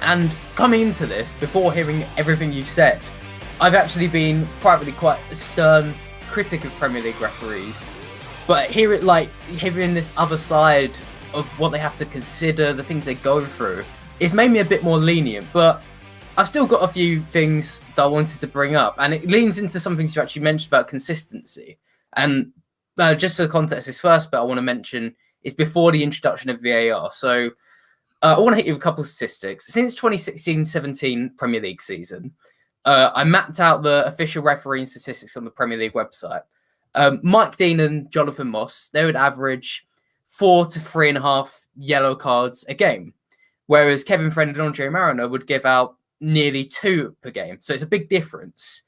And coming into this, before hearing everything you've said, I've actually been privately quite a stern critic of Premier League referees. But hearing this other side of what they have to consider, the things they go through, it's made me a bit more lenient. But I've still got a few things that I wanted to bring up, and it leans into some things you actually mentioned about consistency. And just for context, this first bit I want to mention is before the introduction of VAR. So I want to hit you with a couple of statistics. Since 2016-17 Premier League season, I mapped out the official refereeing statistics on the Premier League website. Mike Dean and Jonathan Moss, they would average 4 to 3.5 yellow cards a game, whereas Kevin Friend and Andre Mariner would give out nearly 2 per game. So it's a big difference.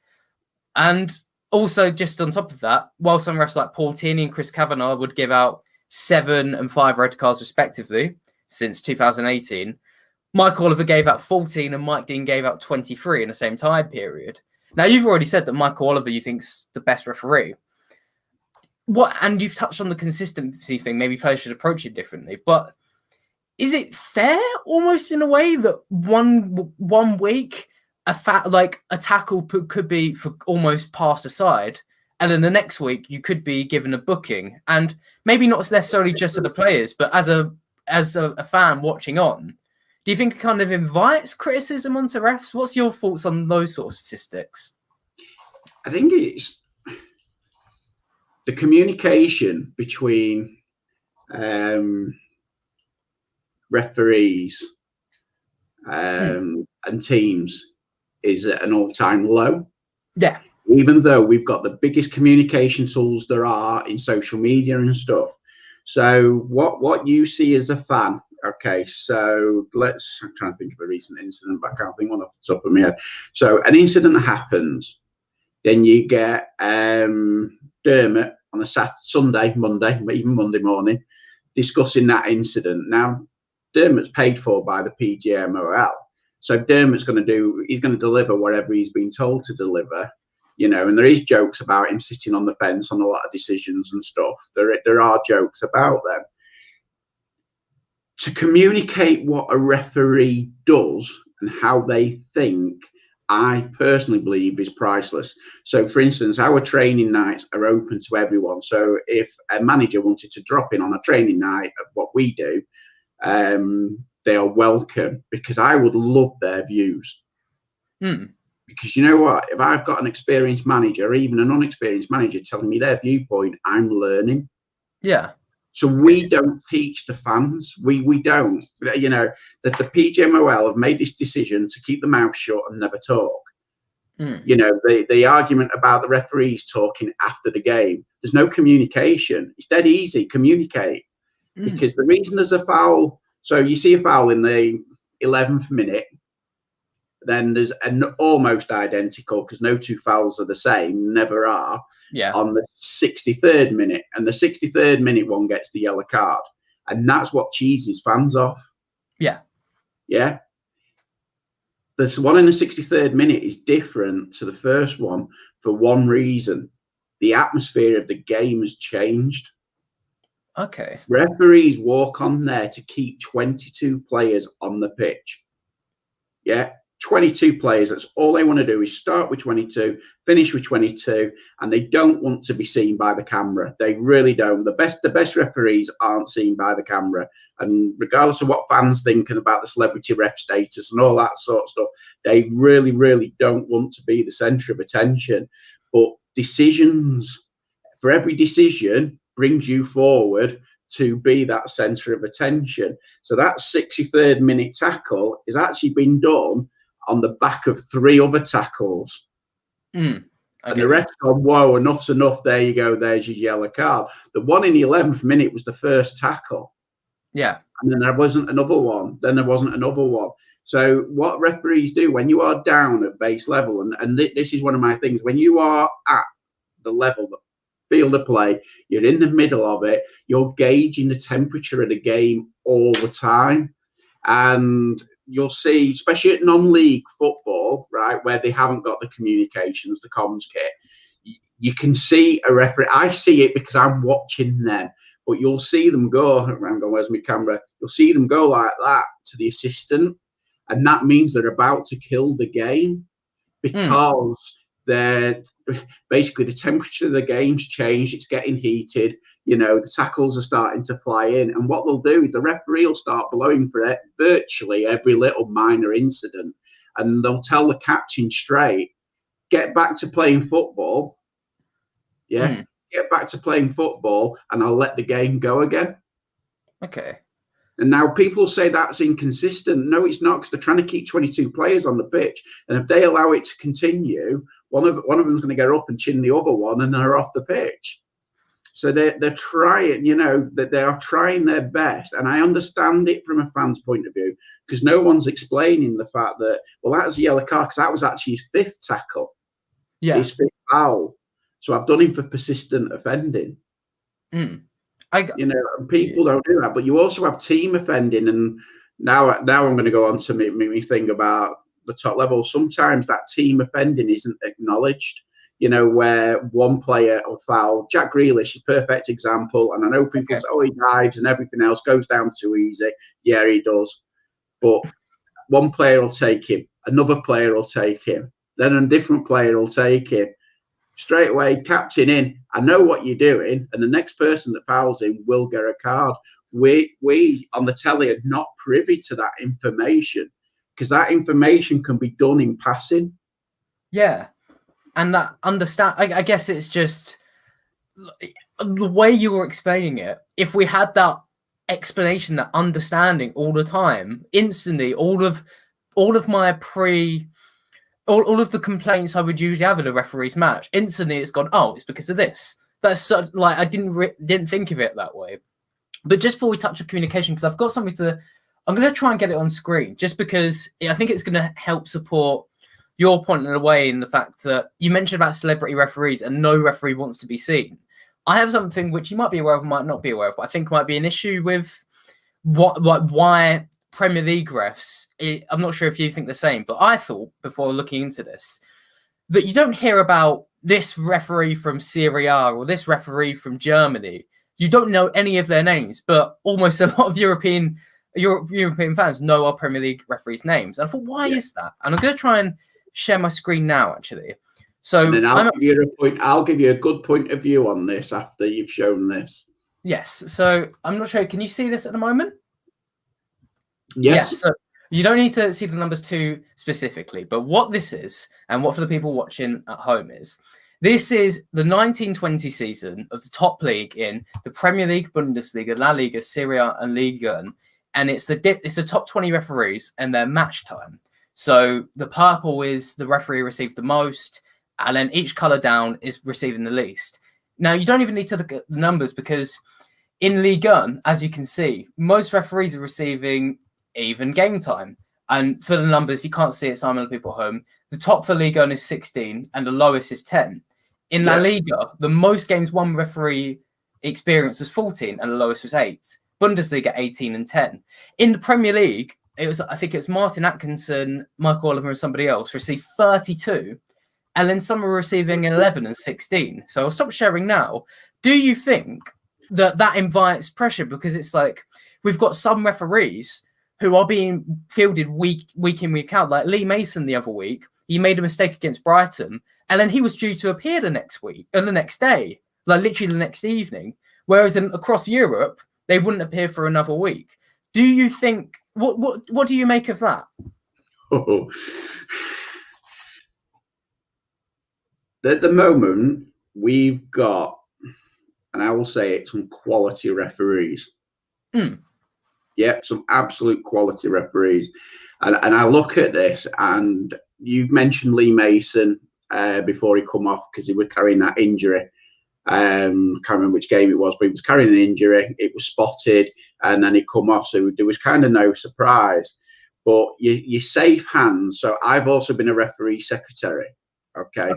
And also, just on top of that, while some refs like Paul Tierney and Chris Kavanagh would give out 7 and 5 red cards respectively since 2018, Mike Oliver gave out 14 and Mike Dean gave out 23 in the same time period. Now, you've already said that Michael Oliver you think's the best referee. And you've touched on the consistency thing. Maybe players should approach it differently. But is it fair, almost in a way, that one week a tackle could be for almost passed aside, and then the next week you could be given a booking, and maybe not necessarily just to the players, but as a fan watching on, do you think it kind of invites criticism onto refs? What's your thoughts on those sort of statistics? I think it's the communication between referees and teams is at an all-time low. Yeah. Even though we've got the biggest communication tools there are in social media and stuff. So what you see as a fan, okay, so I'm trying to think of a recent incident, but I can't think one off the top of my head. So an incident happens, then you get Dermot on a Sunday, Monday, even Monday morning, discussing that incident. Now, Dermot's paid for by the PGMOL. So Dermot's going to deliver whatever he's been told to deliver, and there is jokes about him sitting on the fence on a lot of decisions and stuff. There are jokes about them. To communicate what a referee does and how they think, I personally believe is priceless. So, for instance, our training nights are open to everyone. So if a manager wanted to drop in on a training night of what we do, they are welcome, because I would love their views. Because you know what? If I've got an experienced manager, or even an unexperienced manager telling me their viewpoint, I'm learning. Yeah. So we don't teach the fans. We don't. That the PGMOL have made this decision to keep the mouth shut and never talk. The argument about the referees talking after the game, there's no communication. It's dead easy. Communicate. Because the reason there's a foul, so you see a foul in the 11th minute, then there's an almost identical, because no 2 fouls are the same, never are, on the 63rd minute. And the 63rd minute one gets the yellow card. And that's what cheeses fans off. Yeah. Yeah. The one in the 63rd minute is different to the first one for one reason. The atmosphere of the game has changed. Okay. Referees walk on there to keep 22 players on the pitch. Yeah, 22 players. That's all they want to do, is start with 22, finish with 22, and they don't want to be seen by the camera. They really don't. The best referees aren't seen by the camera. And regardless of what fans thinking about the celebrity ref status and all that sort of stuff, they really, really don't want to be the centre of attention. But decisions, for every decision, brings you forward to be that centre of attention. So that 63rd minute tackle has actually been done on the back of 3 other tackles. And the rest gone, whoa, enough's enough. There you go. There's your yellow card. The one in the 11th minute was the first tackle. Yeah. And then there wasn't another one. Then there wasn't another one. So what referees do when you are down at base level, and this is one of my things, when you are at the level that field of play, you're in the middle of it, you're gauging the temperature of the game all the time. And you'll see, especially at non-league football, right, where they haven't got the communications, the comms kit, you can see a referee. I see it because I'm watching them, but you'll see them go, where's my camera? You'll see them go like that to the assistant, and that means they're about to kill the game because they're basically the temperature of the game's changed. It's getting heated. You know, the tackles are starting to fly in, and what they'll do, the referee will start blowing for it, virtually every little minor incident, and they'll tell the captain straight, get back to playing football. Yeah, get back to playing football, and I'll let the game go again. Okay. And now people say that's inconsistent. No, it's not, because they're trying to keep 22 players on the pitch. And if they allow it to continue, one of them's going to get up and chin the other one, and they're off the pitch. So they're trying, you know, that they are trying their best. And I understand it from a fan's point of view, because no one's explaining the fact that, well, that's a yellow card, because that was actually his 5th tackle. Yeah. His 5th foul. So I've done him for persistent offending. You know, people don't do that, but you also have team offending, and now I'm going to go on to me thing about the top level. Sometimes that team offending isn't acknowledged. You know, where one player will foul. Jack Grealish is a perfect example, and I know people say, "Oh, he dives and everything else goes down too easy." Yeah, he does, but one player will take him, another player will take him, then a different player will take him. Straight away, captain in, I know what you're doing, and the next person that fouls him will get a card. We on the telly are not privy to that information, because that information can be done in passing. Yeah, and that I guess it's just the way you were explaining it. If we had that explanation, that understanding all the time, instantly, all of my all of the complaints I would usually have in a referee's match, instantly it's gone, oh, it's because of this. That's so, like, I didn't think of it that way. But just before we touch on communication, because I've got something I'm going to try and get it on screen, just because I think it's going to help support your point in a way, in the fact that you mentioned about celebrity referees and no referee wants to be seen. I have something which you might be aware of, might not be aware of, but I think might be an issue with why Premier League refs. I'm not sure if you think the same, but I thought before looking into this that you don't hear about this referee from Serie A or this referee from Germany. You don't know any of their names, but almost a lot of European fans know our Premier League referees' names. And I thought, why is that? And I'm going to try and share my screen now, actually. So and then I'll give you a good point of view on this after you've shown this. Yes. So I'm not sure. Can you see this at the moment? Yes. Yeah, so you don't need to see the numbers too specifically, but what this is, and what for the people watching at home is, this is the 1920 season of the top league in the Premier League, Bundesliga, La Liga, Serie A, and Liga 1, and it's the top 20 referees and their match time. So the purple is the referee received the most, and then each color down is receiving the least. Now, you don't even need to look at the numbers, because in Liga 1, as you can see, most referees are receiving even game time. And for the numbers, if you can't see it, Simon, the people at home, the top for Liga 1 is 16 and the lowest is 10. In La Liga, the most games one referee experienced was 14 and the lowest was 8. Bundesliga 18 and 10. In the Premier League, I think it's Martin Atkinson, Michael Oliver, and somebody else received 32, and then some are receiving 11 and 16. So I'll stop sharing now. Do you think that invites pressure? Because it's like we've got some referees who are being fielded week in, week out. Like Lee Mason the other week, he made a mistake against Brighton, and then he was due to appear the next week, or the next day, like literally the next evening. Whereas across Europe, they wouldn't appear for another week. Do you think, what do you make of that? Oh. At the moment, we've got, and I will say it, some quality referees. Yep, some absolute quality referees. And I look at this, and you've mentioned Lee Mason before he come off, because he was carrying that injury. Can't remember which game it was, but he was carrying an injury. It was spotted, and then he come off, so there was kind of no surprise. But you safe hands. So I've also been a referee secretary. Okay.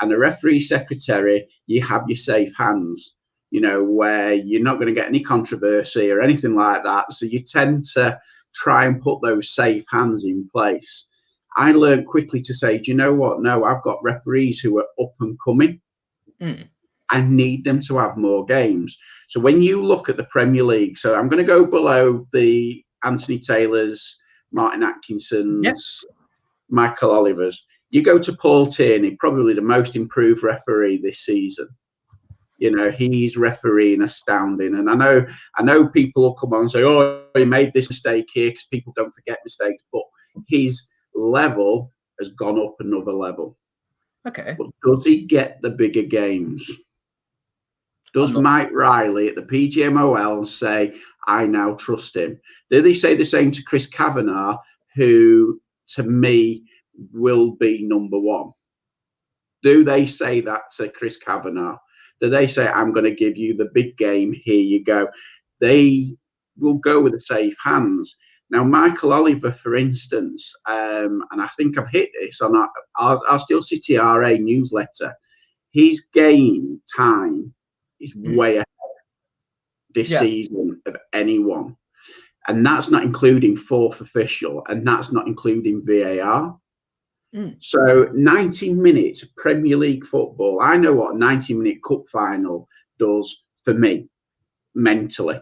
And the referee secretary, you have your safe hands, you know, where you're not going to get any controversy or anything like that. So you tend to try and put those safe hands in place. I learned quickly to say, do you know what? No, I've got referees who are up and coming. I need them to have more games. So when you look at the Premier League, so I'm going to go below the Anthony Taylors, Martin Atkinson's, Michael Oliver's. You go to Paul Tierney, probably the most improved referee this season. You know, he's refereeing astounding. And I know people will come on and say, oh, he made this mistake here, because people don't forget mistakes. But his level has gone up another level. Okay. But does he get the bigger games? Does Mike Riley at the PGMOL say, I now trust him? Do they say the same to Chris Kavanagh, who, to me, will be number one? Do they say that to Chris Kavanagh? Do they say, I'm going to give you the big game, here you go? They will go with the safe hands. Now, Michael Oliver, for instance, and I think I've hit this on our Steel City RA newsletter, his game time is way ahead this season of anyone. And that's not including fourth official, and that's not including VAR. So 90 minutes of Premier League football, I know what a 90-minute cup final does for me mentally.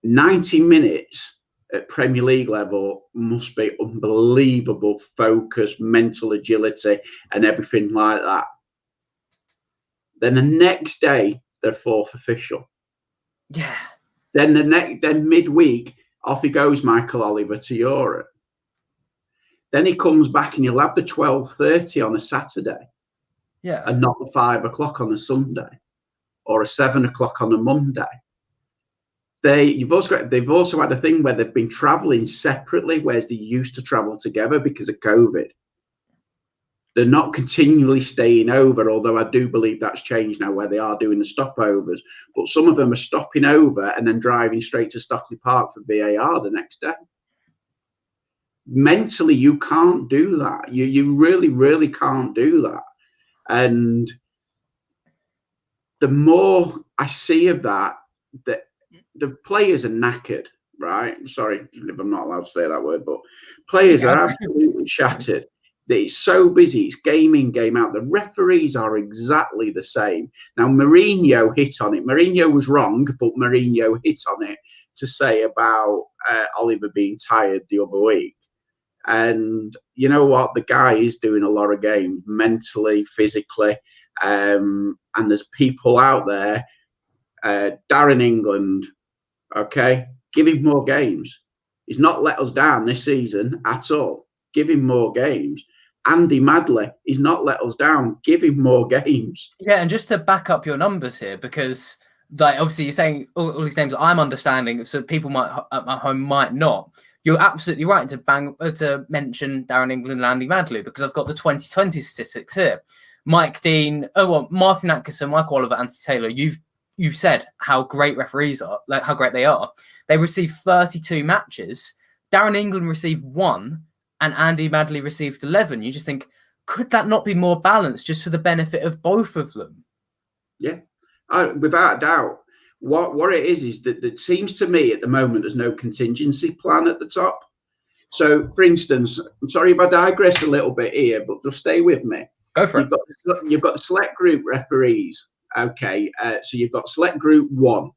90 minutes at Premier League level must be unbelievable focus, mental agility, and everything like that. Then the next day, they're fourth official. Yeah. Then midweek, off he goes, Michael Oliver, to Europe. Then he comes back and you'll have the 12:30 on a Saturday. Yeah. And not the 5 o'clock on a Sunday or a 7 o'clock on a Monday. They've also had a thing where they've been traveling separately, whereas they used to travel together because of COVID. They're not continually staying over, although I do believe that's changed now, where they are doing the stopovers. But some of them are stopping over and then driving straight to Stockley Park for VAR the next day. Mentally, you can't do that. You really, really can't do that. And the more I see of that, the players are knackered, right? I'm sorry if I'm not allowed to say that word, but players are absolutely shattered. It's so busy. It's game in, game out. The referees are exactly the same. Now, Mourinho hit on it. Mourinho was wrong, but Mourinho hit on it to say about Oliver being tired the other week. And you know what? The guy is doing a lot of games mentally, physically. And there's people out there. Darren England, okay? Give him more games. He's not let us down this season at all. Give him more games. Andy Madley, he's not let us down. Give him more games. Yeah, and just to back up your numbers here, because like obviously you're saying all these names I'm understanding, so people at home might not. You're absolutely right to mention Darren England and Andy Madley, because I've got the 2020 statistics here. Mike Dean, Martin Atkinson, Michael Oliver, Anthony Taylor. You've said how great referees are, like how great they are. They received 32 matches. Darren England received 1, and Andy Madley received 11. You just think, could that not be more balanced, just for the benefit of both of them? Yeah, without a doubt. What it is that it seems to me at the moment there's no contingency plan at the top. So, for instance, I'm sorry if I digress a little bit here, but just stay with me. Go for it. You've got the select group referees. Okay, so you've got select group 1,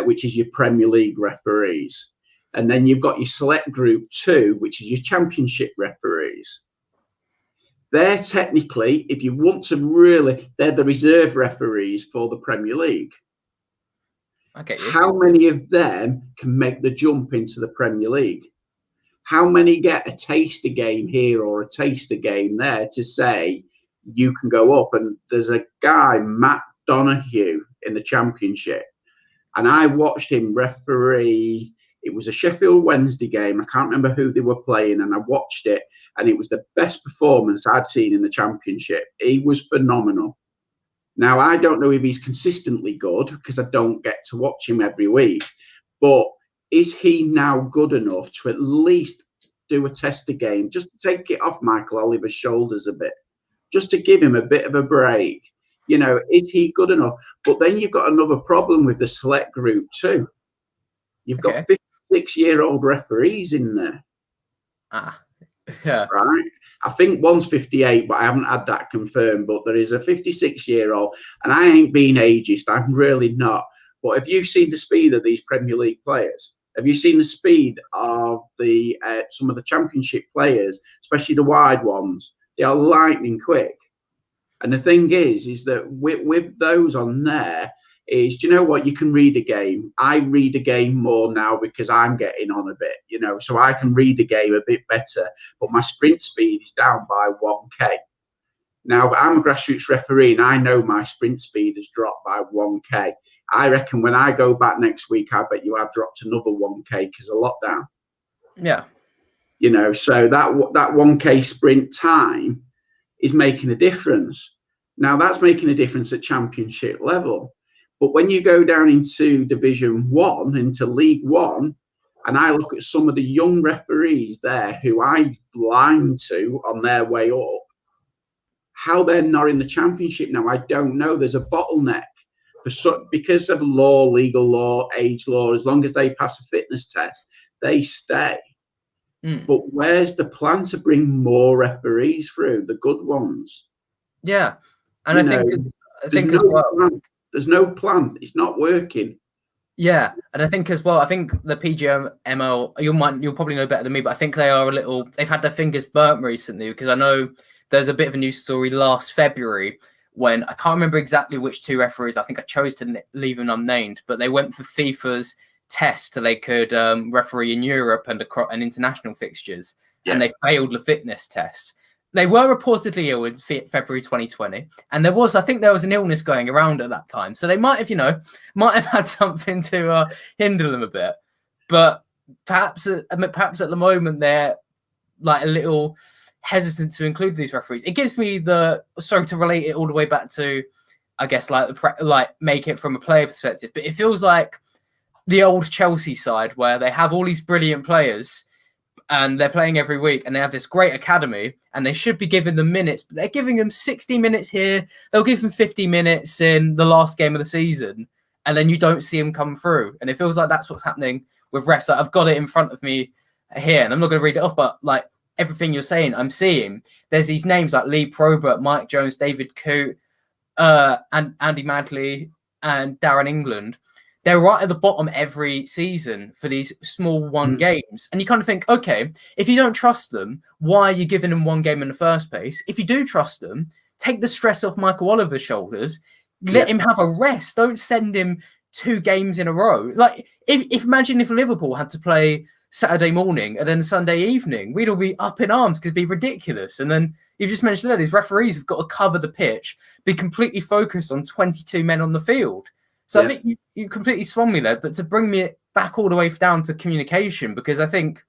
which is your Premier League referees. And then you've got your select group 2, which is your Championship referees. They're technically, if you want to really, they're the reserve referees for the Premier League. Okay. How many of them can make the jump into the Premier League? How many get a taster game here or a taster game there to say you can go up? And there's a guy, Matt Donahue, in the Championship, and I watched him referee. It was a Sheffield Wednesday game. I can't remember who they were playing, and I watched it, and it was the best performance I'd seen in the Championship. He was phenomenal. Now, I don't know if he's consistently good, because I don't get to watch him every week, but is he now good enough to at least do a tester game, just to take it off Michael Oliver's shoulders a bit, just to give him a bit of a break? You know, is he good enough? But then you've got another problem with the select group too. You've got 56-year-old referees in there. Yeah. Right? I think one's 58, but I haven't had that confirmed. But there is a 56-year-old, and I ain't being ageist. I'm really not. But have you seen the speed of these Premier League players? Have you seen the speed of the some of the championship players, especially the wide ones? They are lightning quick. And the thing is that with those on there, do you know what? You can read a game. I read a game more now because I'm getting on a bit, so I can read the game a bit better. But my sprint speed is down by 1K. Now, I'm a grassroots referee, and I know my sprint speed has dropped by 1K. I reckon when I go back next week, I bet you I've dropped another 1K because of lockdown. Yeah. So that 1K sprint time is making a difference. Now, that's making a difference at championship level. But when you go down into Division 1, into League 1, and I look at some of the young referees there who I blind to on their way up, how they're not in the championship now, I don't know. There's a bottleneck because of law, legal law, age law. As long as they pass a fitness test, they stay. But where's the plan to bring more referees through, the good ones? Yeah, and I think as well, there's no plan. It's not working. Yeah, and I think as well, I think the PGML, you'll probably know better than me, but I think they've had their fingers burnt recently, because I know there's a bit of a news story last February when I can't remember exactly which two referees. I think I chose to leave them unnamed, but they went for FIFA's test so they could referee in Europe and international fixtures, and they failed the fitness test. They were reportedly ill in February 2020, and there was an illness going around at that time, so they might have had something to hinder them a bit. But perhaps at the moment they're like a little hesitant to include these referees. It gives me to relate it all the way back to, I guess, make it from a player perspective. But it feels like the old Chelsea side where they have all these brilliant players and they're playing every week and they have this great academy and they should be giving them minutes, but they're giving them 60 minutes here. They'll give them 50 minutes in the last game of the season, and then you don't see them come through. And it feels like that's what's happening with refs. Like, I've got it in front of me here and I'm not going to read it off, but like everything you're saying, I'm seeing there's these names like Lee Probert, Mike Jones, David Coote, and Andy Madley and Darren England. They're right at the bottom every season for these small one games. And you kind of think, okay, if you don't trust them, why are you giving them one game in the first place? If you do trust them, take the stress off Michael Oliver's shoulders. Let him have a rest. Don't send him 2 games in a row. Like, imagine if Liverpool had to play Saturday morning and then Sunday evening, we'd all be up in arms because it'd be ridiculous. And then you just mentioned that these referees have got to cover the pitch, be completely focused on 22 men on the field. So I think you completely swung me there, but to bring me back all the way down to communication, because I think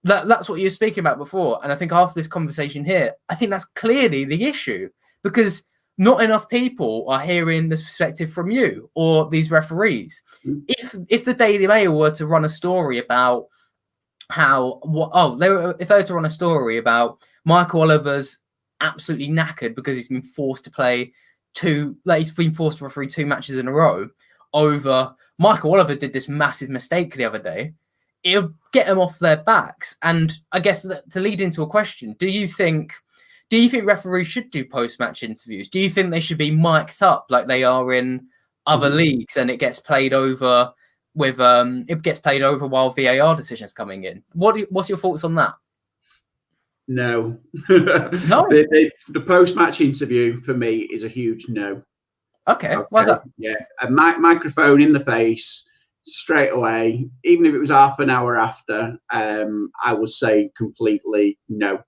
that's what you were speaking about before. And I think after this conversation here, I think that's clearly the issue, because not enough people are hearing this perspective from you or these referees. If the Daily Mail were to run a story about if they were to run a story about Michael Oliver's absolutely knackered because he's been forced to play he's been forced to referee 2 matches in a row over Michael Oliver did this massive mistake the other day, it'll get them off their backs. And I guess to lead into a question, do you think referees should do post-match interviews? Do you think they should be mic'd up like they are in other leagues and it gets played over while VAR decisions coming in? What's your thoughts on that? No. No? The post-match interview for me is a huge no. Okay. Why's that? Yeah, a microphone in the face straight away, even if it was half an hour after, I would say completely no.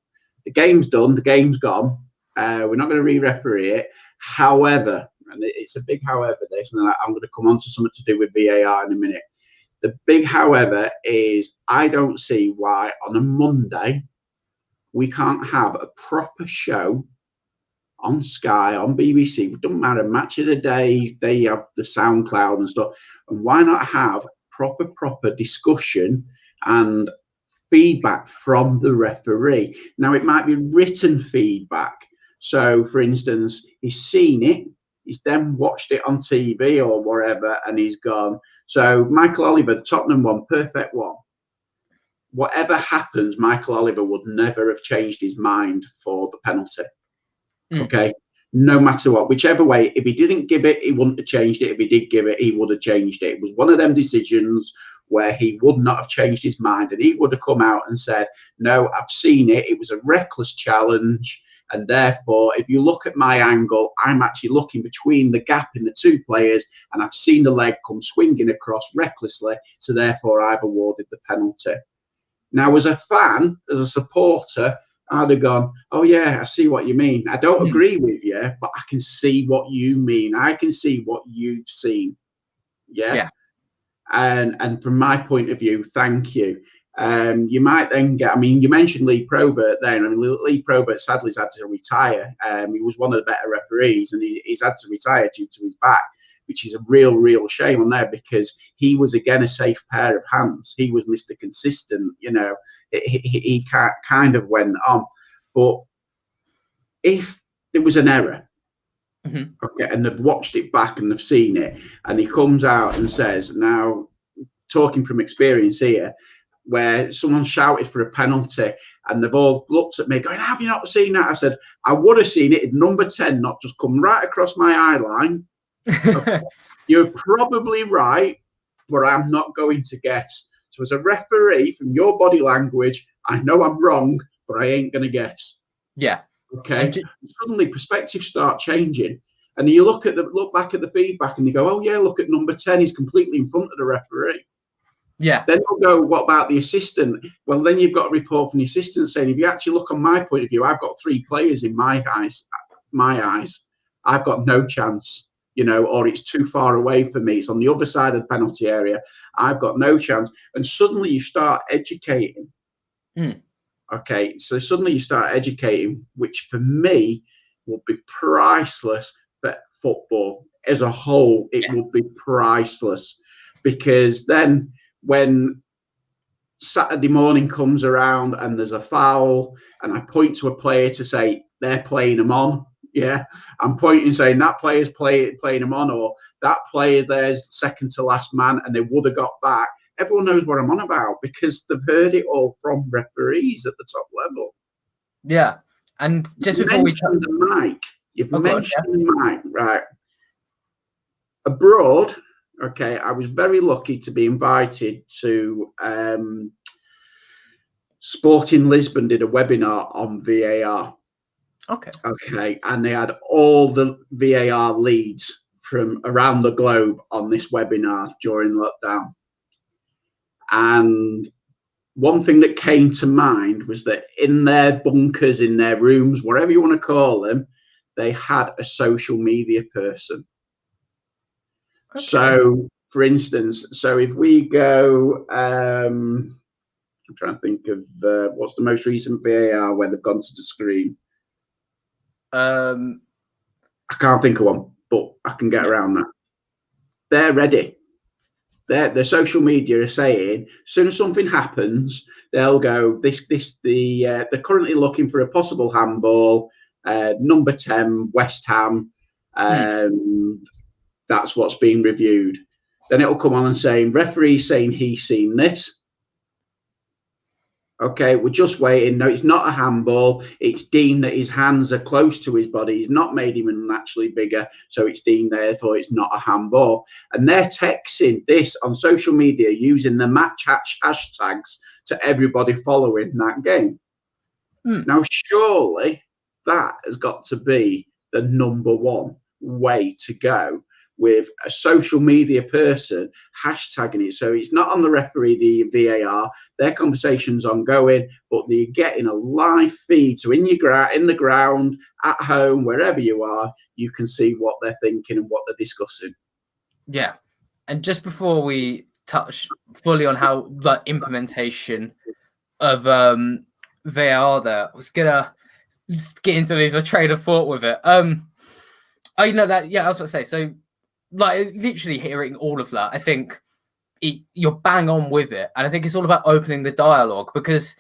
The game's done, the game's gone. We're not going to re-referee it. However, and it's a big however this, and I'm going to come on to something to do with VAR in a minute. The big however is I don't see why on a Monday we can't have a proper show on Sky, on BBC. It doesn't matter, match of the day, they have the SoundCloud and stuff. And why not have proper discussion and feedback from the referee? Now, it might be written feedback. So, for instance, he's seen it, he's then watched it on TV or wherever, and he's gone. So, Michael Oliver, the Tottenham one, perfect one. Whatever happens, Michael Oliver would never have changed his mind for the penalty. Okay? No matter what. Whichever way, if he didn't give it, he wouldn't have changed it. If he did give it, he would have changed it. It was one of them decisions where he would not have changed his mind, and he would have come out and said, no, I've seen it. It was a reckless challenge. And therefore, if you look at my angle, I'm actually looking between the gap in the two players, and I've seen the leg come swinging across recklessly. So therefore, I've awarded the penalty. Now, as a fan, as a supporter, I'd have gone, oh, yeah, I see what you mean. I don't agree with you, but I can see what you mean. I can see what you've seen. Yeah. And from my point of view, thank you. You might then get, I mean, you mentioned Lee Probert there. I mean, Lee Probert sadly has had to retire. He was one of the better referees, and he's had to retire due to his back, which is a real shame on there, because he was, again, a safe pair of hands. He was Mr. Consistent, you know. He kind of went on. But if there was an error, okay, and they've watched it back and they've seen it, and he comes out and says, now, talking from experience here, where someone shouted for a penalty and they've all looked at me going, have you not seen that? I said, I would have seen it if number 10 not just come right across my eye line. Okay. You're probably right, but I'm not going to guess. So as a referee, from your body language, I know I'm wrong, but I ain't going to guess. Yeah. Okay. Suddenly perspectives start changing. And you look back at the feedback and you go, oh yeah, look at number 10, he's completely in front of the referee. Yeah. Then we'll go, what about the assistant? Well, then you've got a report from the assistant saying, if you actually look on my point of view, I've got 3 players in my eyes. I've got no chance, you know, or it's too far away for me. It's on the other side of the penalty area. I've got no chance. And suddenly you start educating. Okay, so suddenly you start educating, which for me will be priceless for football as a whole. It will be priceless, because then when Saturday morning comes around and there's a foul and I point to a player to say they're playing them on, yeah, I'm pointing saying that player's playing them on, or that player there's second to last man and they would have got back. Everyone knows what I'm on about, because they've heard it all from referees at the top level. Yeah. And just before we mentioned the mic, you've mentioned the mic, right? Abroad, okay, I was very lucky to be invited to Sporting Lisbon did a webinar on VAR. Okay, and they had all the VAR leads from around the globe on this webinar during lockdown. And one thing that came to mind was that in their bunkers, in their rooms, whatever you want to call them, they had a social media person. Okay. So, for instance, so if we go, I'm trying to think of what's the most recent VAR where they've gone to the screen. I can't think of one, but I can get around that. They're ready. Their social media are saying, as soon as something happens, they'll go, they're currently looking for a possible handball, number 10, West Ham. That's what's being reviewed. Then it'll come on and saying, referee saying he's seen this. Okay, we're just waiting. No, it's not a handball. It's deemed that his hands are close to his body. He's not made him naturally bigger, so it's deemed therefore it's not a handball. And they're texting this on social media using the match hashtags to everybody following that game. Now, surely that has got to be the number one way to go, with a social media person hashtagging it. So it's not on the referee, the VAR, their conversation's ongoing, but they're getting a live feed. So in the ground, at home, wherever you are, you can see what they're thinking and what they're discussing. Yeah. And just before we touch fully on how the implementation of VAR there, I was gonna just get into this, a train of thought with it. I know that, yeah, I was going to say, so like literally hearing all of that, I think you're bang on with it. And I think it's all about opening the dialogue, because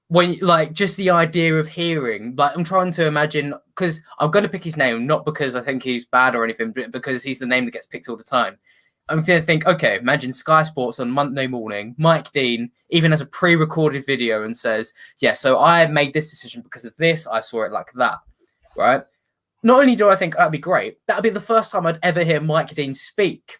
when like just the idea of hearing, like I'm trying to imagine, because I'm going to pick his name, not because I think he's bad or anything, but because he's the name that gets picked all the time. I'm going to think, okay, imagine Sky Sports on Monday morning, Mike Dean even has a pre-recorded video and says, yeah, so I made this decision because of this. I saw it like that, right? Not only do I think that'd be great, that'd be the first time I'd ever hear Mike Dean speak.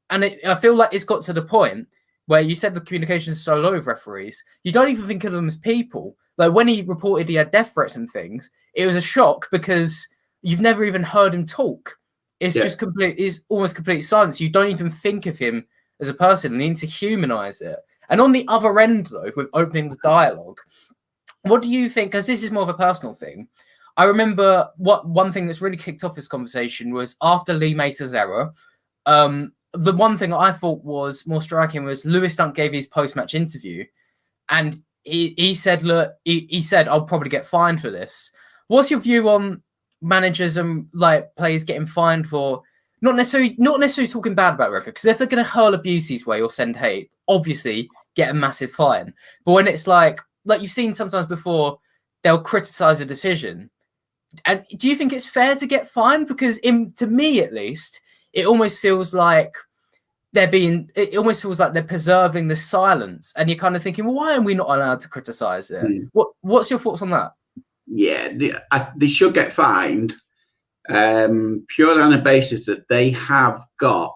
And I feel like it's got to the point, where you said the communication is so low with referees, you don't even think of them as people. Like when he reported he had death threats and things, it was a shock because you've never even heard him talk. It's just it's almost complete silence. You don't even think of him as a person, and you need to humanize it. And on the other end, though, with opening the dialogue, what do you think? Because this is more of a personal thing. I remember one thing that's really kicked off this conversation was after Lee Mace's error. The one thing I thought was more striking was Lewis Dunk gave his post-match interview, and he said, "Look, he said I'll probably get fined for this." What's your view on managers and like players getting fined for not necessarily talking bad about referee? Because if they're going to hurl abuse his way or send hate, obviously get a massive fine. But when it's like you've seen sometimes before, they'll criticize a decision. And do you think it's fair to get fined? Because to me, at least, it almost feels like it almost feels like they're preserving the silence, and you're kind of thinking, well, why are we not allowed to criticize it? What's your thoughts on that? Yeah, they should get fined purely on the basis that they have got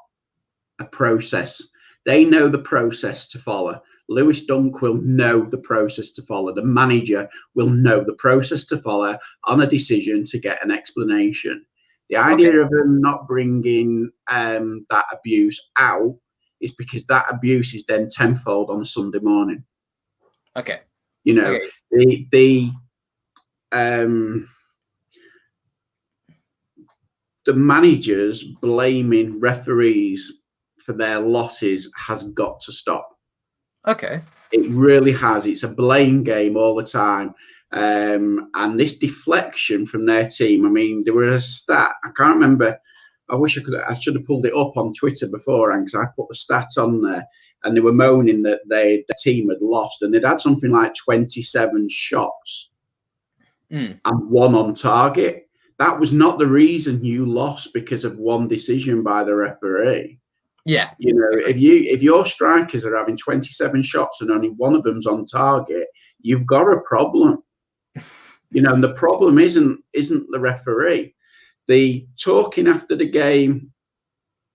a process. They know the process to follow. Lewis Dunk will know the process to follow. The manager will know the process to follow on a decision to get an explanation. The idea of them not bringing that abuse out is because that abuse is then tenfold on a Sunday morning. Okay. You know, the managers blaming referees for their losses has got to stop. Okay. It really has. It's a blame game all the time. And this deflection from their team, I mean, there was a stat, I can't remember. I should have pulled it up on Twitter beforehand, because I put the stats on there, and they were moaning that the team had lost, and they'd had something like 27 shots and one on target. That was not the reason you lost because of one decision by the referee. Yeah. You know, if your strikers are having 27 shots and only one of them's on target, you've got a problem. You know, and the problem isn't the referee. The talking after the game,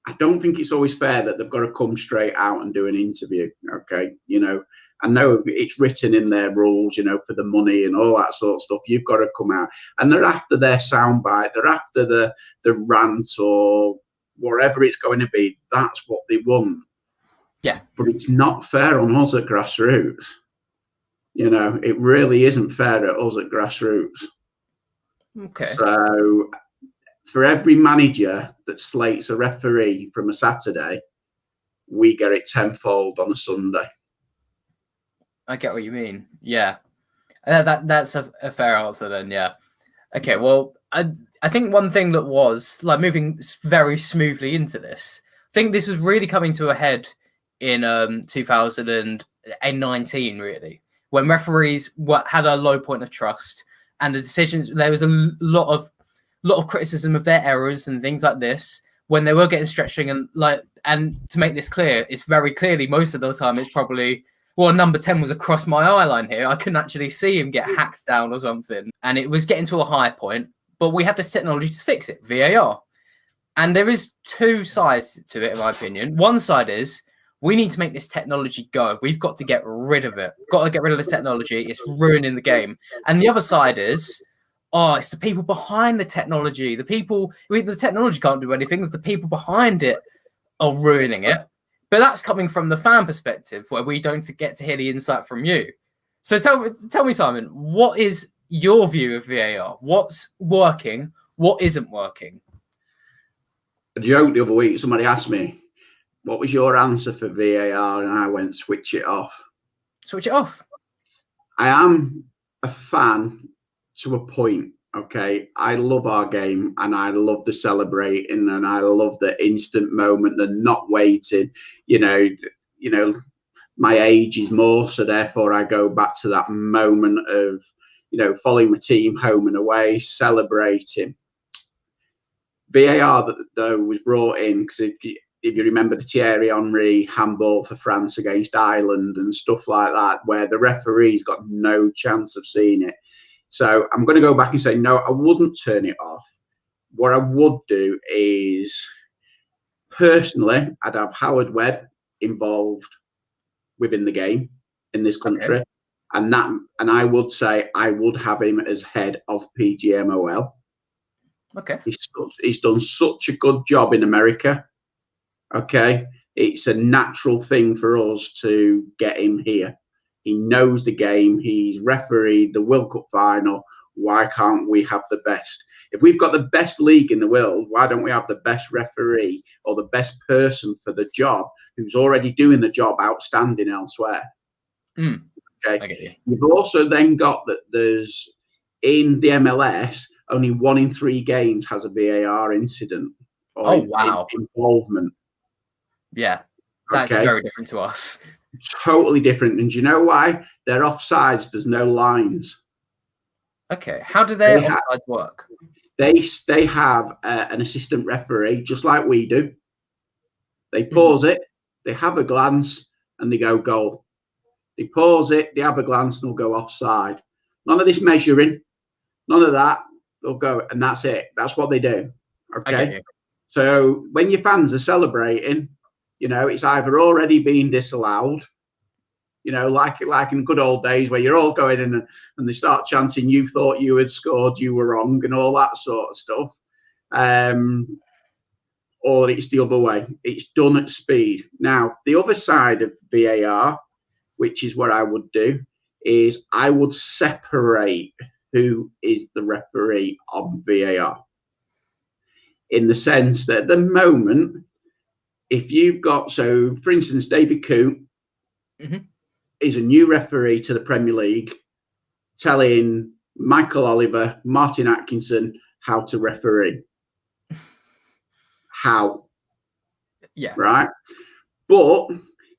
I don't think it's always fair that they've got to come straight out and do an interview. Okay, you know, I know it's written in their rules, you know, for the money and all that sort of stuff. You've got to come out, and they're after their soundbite, they're after the rant or whatever it's going to be. That's what they want. Yeah, but it's not fair on us at grassroots. You know, it really isn't fair at us at grassroots. Okay. So for every manager that slates a referee from a Saturday, we get it tenfold on a Sunday. I get what you mean. Yeah. That's a fair answer then, yeah. Okay, well, I think one thing that was, like, moving very smoothly into this, I think this was really coming to a head in 2019, really, when referees had a low point of trust, and the decisions, there was a lot of criticism of their errors and things like this when they were getting stretching, and to make this clear, it's very clearly most of the time it's probably, well, number 10 was across my eye line here. I couldn't actually see him get hacked down or something, and it was getting to a high point, but we had this technology to fix it, VAR. And there is two sides to it, in my opinion. One side is we need to make this technology go. We've got to get rid of it. Got to get rid of this technology. It's ruining the game. And the other side is, it's the people behind the technology. The technology can't do anything. The people behind it are ruining it. But that's coming from the fan perspective, where we don't get to hear the insight from you. So tell me, Simon, what is your view of VAR? What's working? What isn't working? A joke the other week, somebody asked me, what was your answer for VAR? And I went, switch it off. Switch it off. I am a fan to a point. Okay, I love our game, and I love the celebrating, and I love the instant moment, the not waiting. You know, my age is more, so therefore I go back to that moment of, you know, following my team home and away, celebrating. VAR though was brought in because if you remember the Thierry Henry handball for France against Ireland and stuff like that, where the referee's got no chance of seeing it. So I'm going to go back and say, no, I wouldn't turn it off. What I would do is, personally, I'd have Howard Webb involved within the game in this country. Okay. And I would say I would have him as head of PGMOL. Okay. He's done such a good job in America. Okay. It's a natural thing for us to get him here. He knows the game. He's refereed the World Cup final. Why can't we have the best? If we've got the best league in the world, why don't we have the best referee or the best person for the job who's already doing the job outstanding elsewhere? Mm. Okay. I get you. You've also then got that there's in the MLS, only 1 in 3 games has a VAR incident or involvement. Yeah, that's very different to us. Totally different. And do you know why? Their offsides, there's no lines. Okay, how do their offsides work? They have an assistant referee, just like we do. They pause it, they have a glance, and they go goal. They pause it, they have a glance, and they'll go offside. None of this measuring, none of that. They'll go, and that's it. That's what they do. Okay. So when your fans are celebrating, you know, it's either already been disallowed, you know, like in good old days where you're all going in and they start chanting, "You thought you had scored, you were wrong," and all that sort of stuff. Or it's the other way. It's done at speed. Now, the other side of VAR, which is what I would do, is I would separate who is the referee on VAR. In the sense that at the moment, if you've got, so for instance, David Coote is a new referee to the Premier League, telling Michael Oliver, Martin Atkinson how to referee. How? Yeah. Right? But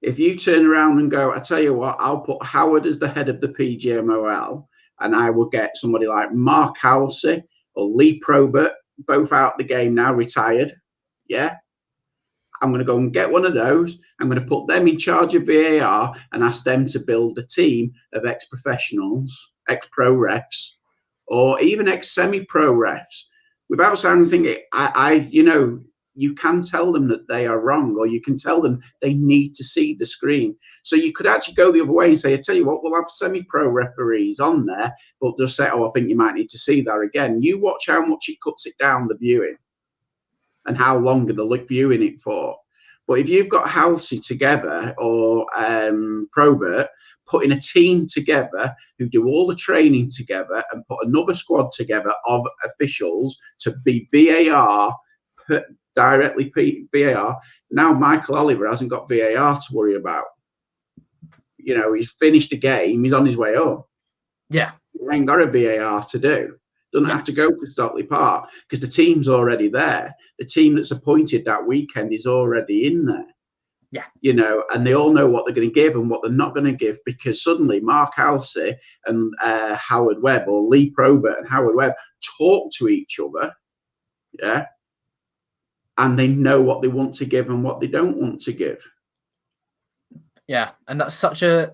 if you turn around and go, I tell you what, I'll put Howard as the head of the PGMOL, and I will get somebody like Mark Halsey or Lee Probert, both out of the game now, retired. Yeah. I'm going to go and get one of those. I'm going to put them in charge of VAR and ask them to build a team of ex-professionals, ex-pro refs, or even ex-semi-pro refs. Without sounding, you know, you can tell them that they are wrong, or you can tell them they need to see the screen. So you could actually go the other way and say, I tell you what, we'll have semi-pro referees on there, but just say, oh, I think you might need to see that again. You watch how much it cuts it down, the viewing, and how long they're viewing it for. But if you've got Halsey together or Probert putting a team together who do all the training together and put another squad together of officials to be VAR, directly VAR, now Michael Oliver hasn't got VAR to worry about. You know, he's finished the game, he's on his way home. Yeah. He ain't got a VAR to do. Doesn't have to go to Stockley Park because the team's already there. The team that's appointed that weekend is already in there. Yeah. You know, and they all know what they're going to give and what they're not going to give, because suddenly Mark Halsey and Howard Webb, or Lee Probert and Howard Webb, talk to each other. Yeah. And they know what they want to give and what they don't want to give. Yeah, and that's such a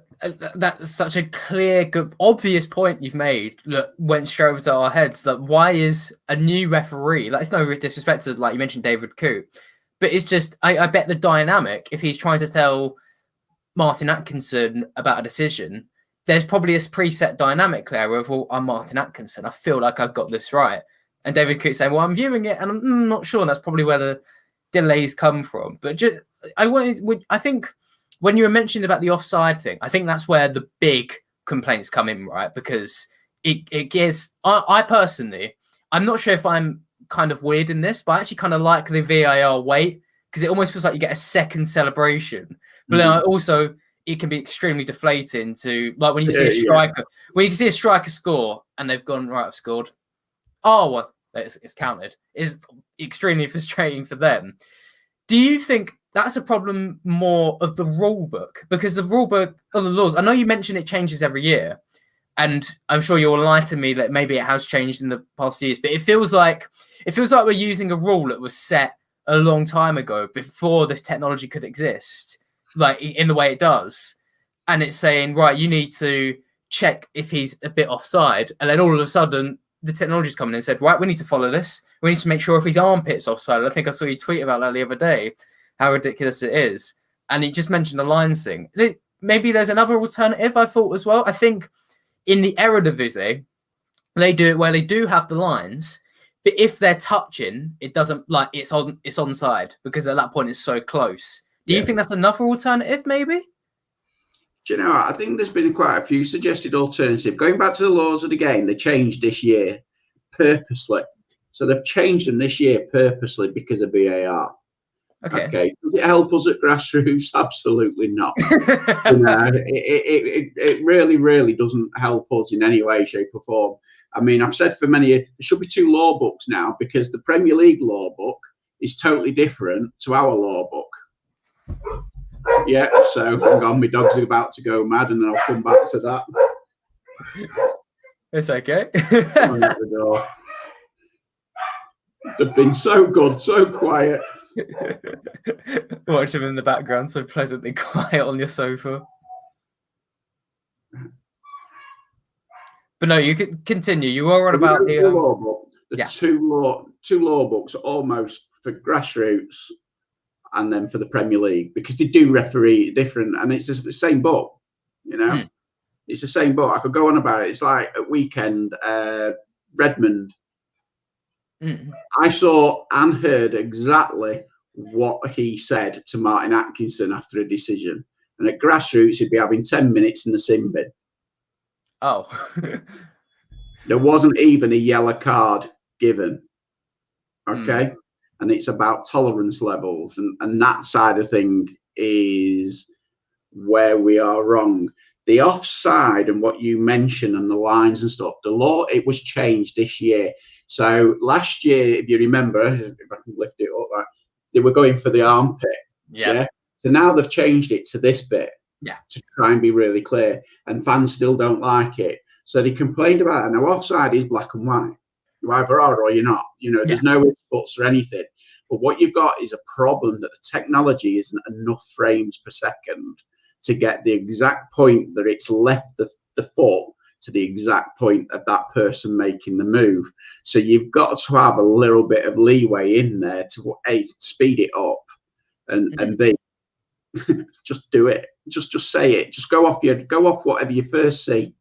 clear, good, obvious point you've made that went straight over to our heads. That why is a new referee, like, it's no disrespect to, like you mentioned, David Coote, but it's just I bet the dynamic, if he's trying to tell Martin Atkinson about a decision, there's probably a preset dynamic there of, well, I'm Martin Atkinson, I feel like I've got this right, and David Coote saying, well, I'm viewing it and I'm not sure, and that's probably where the delays come from. But just, I think when you were mentioning about the offside thing, I think that's where the big complaints come in, right? Because it gives, I personally, I'm not sure if I'm kind of weird in this, but I actually kind of like the VAR wait, because it almost feels like you get a second celebration. But then also, it can be extremely deflating to, like, when you see a striker, when you see a striker score and they've gone, right, I've scored. Oh, well, it's counted. It's extremely frustrating for them. Do you think that's a problem more of the rule book? Because the rule book of the laws, I know you mentioned it changes every year, and I'm sure you'll enlighten me that maybe it has changed in the past years, but it feels like we're using a rule that was set a long time ago before this technology could exist, like in the way it does. And it's saying, right, you need to check if he's a bit offside. And then all of a sudden, the technology's coming in and said, right, we need to follow this. We need to make sure if his armpit's offside. I think I saw you tweet about that the other day, how ridiculous it is. And he just mentioned the lines thing. maybe there's another alternative I thought as well. I think in the Eredivisie, they do it where they do have the lines, but if they're touching, it doesn't like it's onside because at that point it's so close. Do you think that's another alternative, maybe? Do you know, I think there's been quite a few suggested alternatives. Going back to the laws of the game, they changed this year purposely. So they've changed them this year purposely because of VAR. Okay. Does it help us at grassroots? Absolutely not. You know, it really, really doesn't help us in any way, shape, or form. I mean, I've said for many years, there should be 2 law books now because the Premier League law book is totally different to our law book. Yeah, so hang on, my dog's about to go mad, and then I'll come back to that. It's okay. Going out the door. They've been so good, so quiet. Watch him in the background, so pleasantly quiet on your sofa. But no, you can continue. You were on about the law book. Two law books almost for grassroots and then for the Premier League, because they do referee different, and it's just the same book, you know. It's the same book. I could go on about it. It's like at weekend, Redmond. I saw and heard exactly what he said to Martin Atkinson after a decision. And at grassroots, he'd be having 10 minutes in the sin bin. Oh. There wasn't even a yellow card given. Okay. And it's about tolerance levels. And that side of thing is where we are wrong. The offside and what you mentioned and the lines and stuff, the law, it was changed this year. So last year, if you remember, if I can lift it up, right, they were going for the armpit. Yeah. So now they've changed it to this bit. Yeah. To try and be really clear. And fans still don't like it. So they complained about it. Now, offside is black and white. You either are or you're not. You know, there's no ifs, buts or anything. But what you've got is a problem that the technology isn't enough frames per second to get the exact point that it's left the foot to the exact point of that person making the move. So you've got to have a little bit of leeway in there to A, speed it up, and B, just do it. Just say it. Just go off whatever you first see,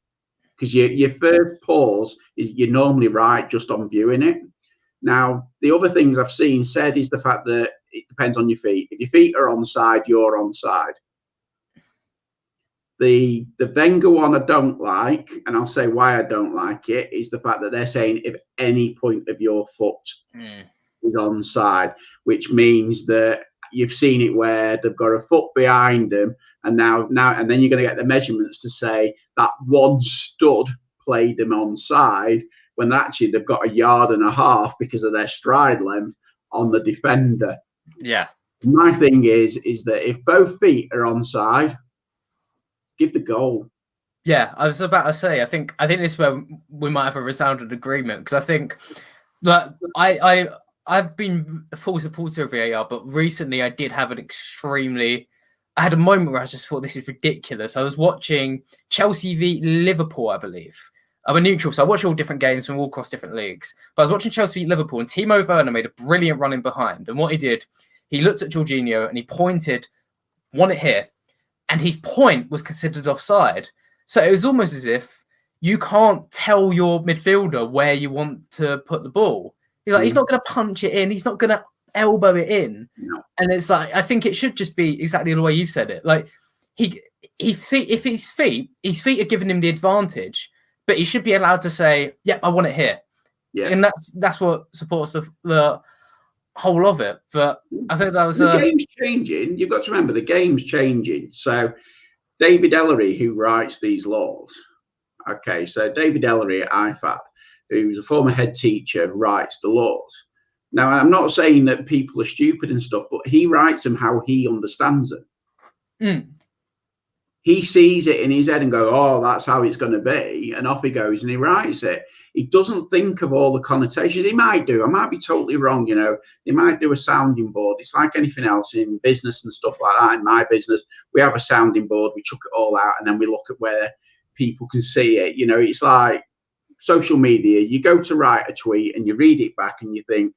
because your first pause is you're normally right just on viewing it. Now, the other things I've seen said is the fact that it depends on your feet. If your feet are onside, you're onside. The Wenger one I don't like, and I'll say why I don't like it, is the fact that they're saying if any point of your foot is onside, which means that you've seen it where they've got a foot behind them, and then you're going to get the measurements to say that one stud played them onside, when actually they've got 1.5 yards because of their stride length on the defender. Yeah. My thing is that if both feet are onside, give the goal. Yeah, I was about to say, I think this is where we might have a resounding agreement, because I think that I've been a full supporter of VAR, but recently I did have I had a moment where I just thought this is ridiculous. I was watching Chelsea v Liverpool, I believe. I'm a neutral, so I watch all different games from all across different leagues. But I was watching Chelsea v Liverpool, and Timo Werner made a brilliant run in behind. And what he did, he looked at Jorginho and he pointed, want it here. And his point was considered offside. So it was almost as if you can't tell your midfielder where you want to put the ball. You're like, he's not going to punch it in. He's not going to elbow it in. No. And it's like, I think it should just be exactly the way you said it. Like, his feet are giving him the advantage, but he should be allowed to say, yep, I want it here. Yeah. And that's what supports the whole of it. But I think that was the game's changing. You've got to remember the game's changing. So David Ellery, who writes these laws, okay, so David Ellery at IFAB, who's a former head teacher, writes the laws. Now, I'm not saying that people are stupid and stuff, but he writes them how he understands it. He sees it in his head and goes, oh, that's how it's going to be. And off he goes and he writes it. He doesn't think of all the connotations. He might do. I might be totally wrong, you know. He might do a sounding board. It's like anything else in business and stuff like that. In my business, we have a sounding board. We chuck it all out and then we look at where people can see it. You know, it's like social media. You go to write a tweet and you read it back and you think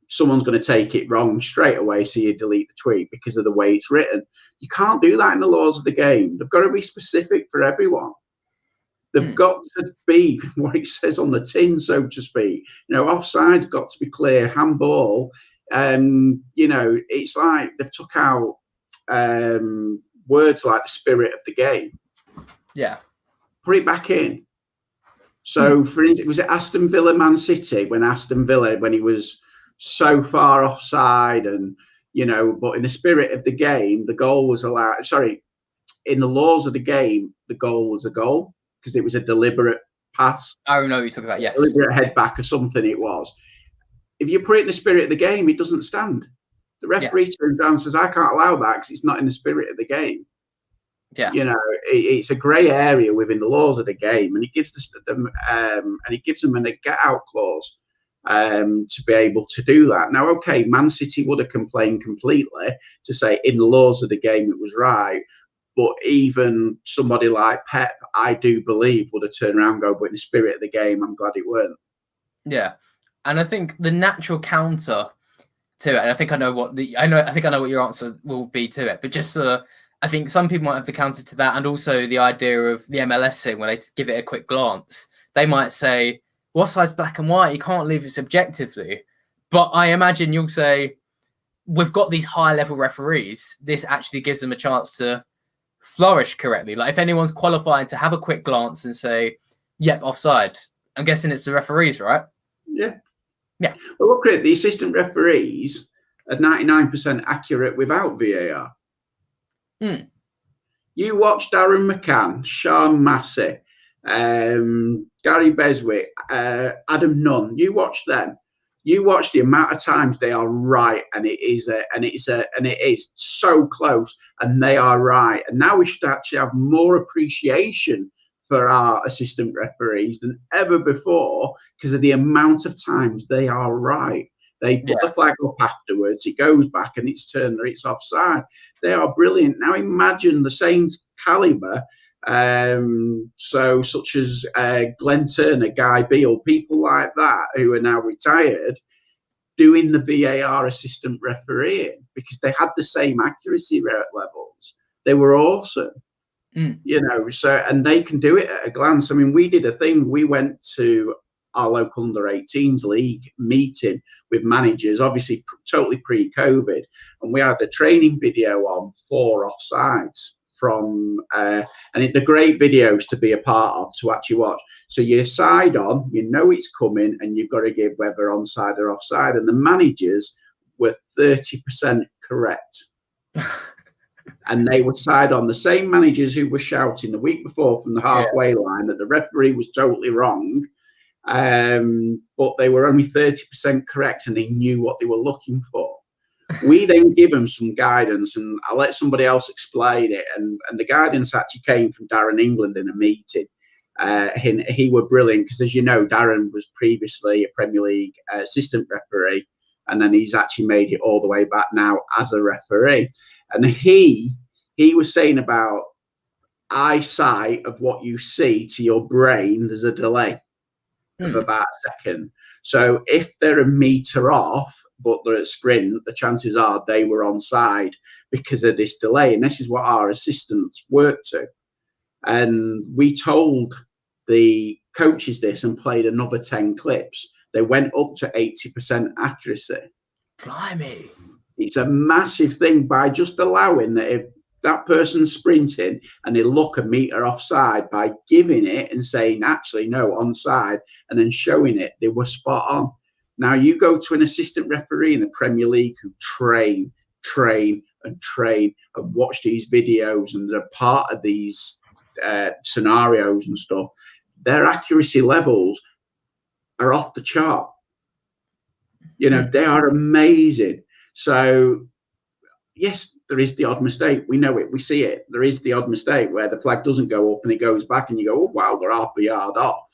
someone's going to take it wrong straight away. So you delete the tweet because of the way it's written. You can't do that in the laws of the game. They've got to be specific for everyone. They've got to be what it says on the tin, so to speak. Offside's got to be clear. Handball, it's like they've took out words like the spirit of the game. Yeah. Put it back in. So, for instance, was it Aston Villa, Man City, when he was so far offside and, but in the spirit of the game, the goal was allowed. Sorry, in the laws of the game, the goal was a goal because it was a deliberate pass. I don't know what you're talking about, yes. Deliberate head back or something it was. If you put it in the spirit of the game, it doesn't stand. The referee turns around and says, I can't allow that because it's not in the spirit of the game. Yeah. It's a grey area within the laws of the game, and it gives them a get out clause to be able to do that. Now, okay, Man City would have complained completely to say in the laws of the game it was right, but even somebody like Pep, I do believe, would have turned around and go, but in the spirit of the game, I'm glad it weren't. Yeah, and I think the natural counter to it, and I think I know what your answer will be to it, but just I think some people might have the counter to that, and also the idea of the MLS thing where they give it a quick glance. They might say, well, offside's black and white, you can't leave it subjectively. But I imagine you'll say, we've got these high-level referees. This actually gives them a chance to flourish correctly. Like if anyone's qualified to have a quick glance and say, yep, offside, I'm guessing it's the referees, right? Yeah. Yeah. Well, look at it. The assistant referees are 99% accurate without VAR. You watch Darren McCann, Sean Massey, Gary Beswick, Adam Nunn. You watch them. You watch the amount of times they are right, and it is so close, and they are right. And now we should actually have more appreciation for our assistant referees than ever before because of the amount of times they are right. They put the flag up afterwards, it goes back and it's turned or it's offside. They are brilliant. Now imagine the same calibre, such as Glenn Turner, Guy Beale, people like that who are now retired, doing the VAR assistant refereeing because they had the same accuracy levels. They were awesome. And they can do it at a glance. I mean, we did a thing. We went to our local under-18s league meeting with managers, obviously totally pre-COVID, and we had a training video on 4 offsides from, the great videos to be a part of to actually watch. So you side on, it's coming, and you've got to give whether onside or offside, and the managers were 30% correct. And they would side on the same managers who were shouting the week before from the halfway line that the referee was totally wrong. But they were only 30% correct and they knew what they were looking for. We then give them some guidance, and I'll let somebody else explain it. And the guidance actually came from Darren England in a meeting. He were brilliant because, as you know, Darren was previously a Premier League assistant referee, and then he's actually made it all the way back now as a referee. And he was saying about eyesight of what you see to your brain, there's a delay of about a second. So if they're a metre off, but they're at sprint, the chances are they were onside because of this delay. And this is what our assistants work to. And we told the coaches this and played another 10 clips. They went up to 80% accuracy. Blimey. It's a massive thing by just allowing that if that person's sprinting and they look a metre offside, by giving it and saying, actually, no, onside, and then showing it, they were spot on. Now you go to an assistant referee in the Premier League who train and watch these videos and they're part of these scenarios and stuff. Their accuracy levels are off the chart. They are amazing. So, yes, there is the odd mistake. We know it. We see it. There is the odd mistake where the flag doesn't go up and it goes back and you go, oh, wow, they're half a yard off.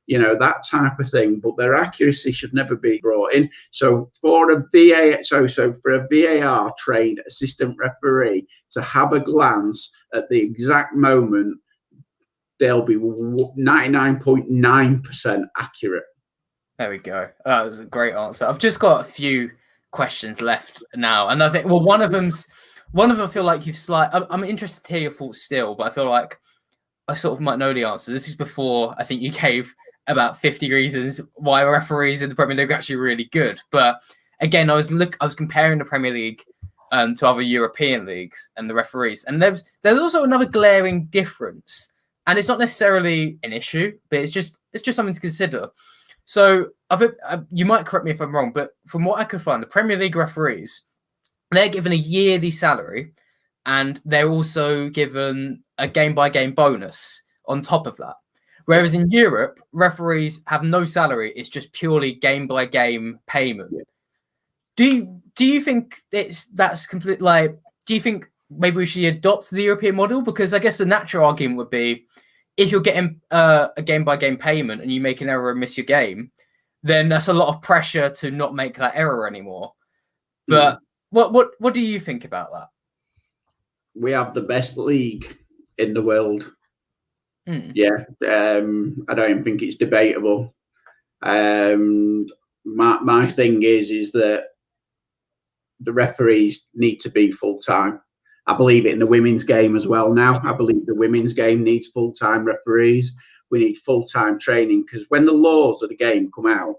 That type of thing. But their accuracy should never be brought in. So for a VAR trained assistant referee to have a glance at the exact moment, they'll be 99.9% accurate. There we go. That was a great answer. I've just got a few questions left now, and I think one of them's One of them I feel like I'm interested to hear your thoughts still, but I feel like I sort of might know the answer. This is before I think you gave about 50 reasons why referees in the Premier League are actually really good. But again, I was comparing the Premier League to other European leagues and the referees, and there's also another glaring difference, and it's not necessarily an issue, but it's just something to consider. So you might correct me if I'm wrong, but from what I could find, the Premier League referees, they're given a yearly salary, and they're also given a game-by-game bonus on top of that. Whereas in Europe, referees have no salary; it's just purely game-by-game payment. Yeah. Do you think that's complete? Like, do you think maybe we should adopt the European model? Because I guess the natural argument would be, if you're getting a game-by-game payment and you make an error and miss your game, then that's a lot of pressure to not make that error anymore. But what do you think about that? We have the best league in the world. Yeah, I don't think it's debatable. My thing is that the referees need to be full-time. I believe it in the women's game as well now. I believe the women's game needs full-time referees. We need full-time training, because when the laws of the game come out,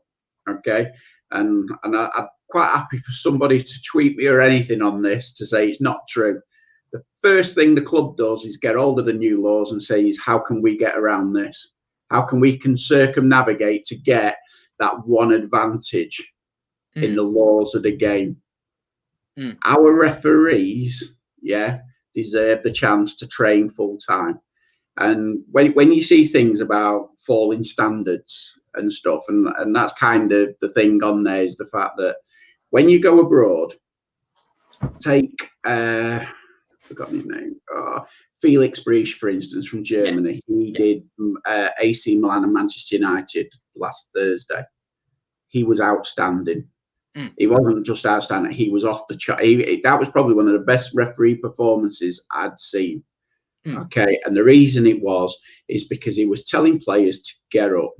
okay, and I'm quite happy for somebody to tweet me or anything on this to say it's not true. The first thing the club does is get hold of the new laws and says, how can we get around this? How can we circumnavigate to get that one advantage in the laws of the game? Our referees, deserve the chance to train full time. And when you see things about falling standards and stuff, and that's kind of the thing on there, is the fact that when you go abroad, take forgotten his name, Felix Briesch, for instance, from Germany. Yes. He did AC Milan and Manchester United last Thursday. He was outstanding. He wasn't just outstanding, he was off the chart. That was probably one of the best referee performances I'd seen. Okay, and the reason it was is because he was telling players to get up,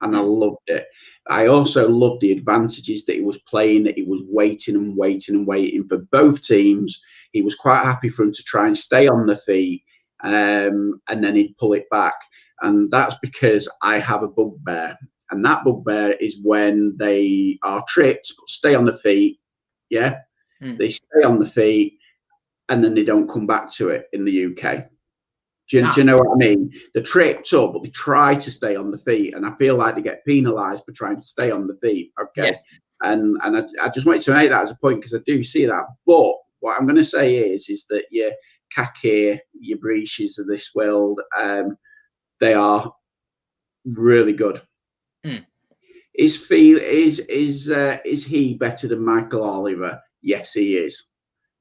and I loved it. I also loved the advantages that he was playing, that he was waiting and waiting and waiting for both teams. He was quite happy for him to try and stay on the feet, and then he'd pull it back. And that's because I have a bugbear. And that bugbear is when they are tripped, but stay on the feet. Yeah. They stay on the feet, and then they don't come back to it in the UK. Do you know what I mean? They're tripped up, but they try to stay on the feet. And I feel like they get penalised for trying to stay on the feet. Okay. Yeah. And I just wanted to make that as a point, because I do see that. But what I'm going to say is that your Kake, your Breaches of this world, they are really good. Is he better than Michael Oliver? Yes, he is.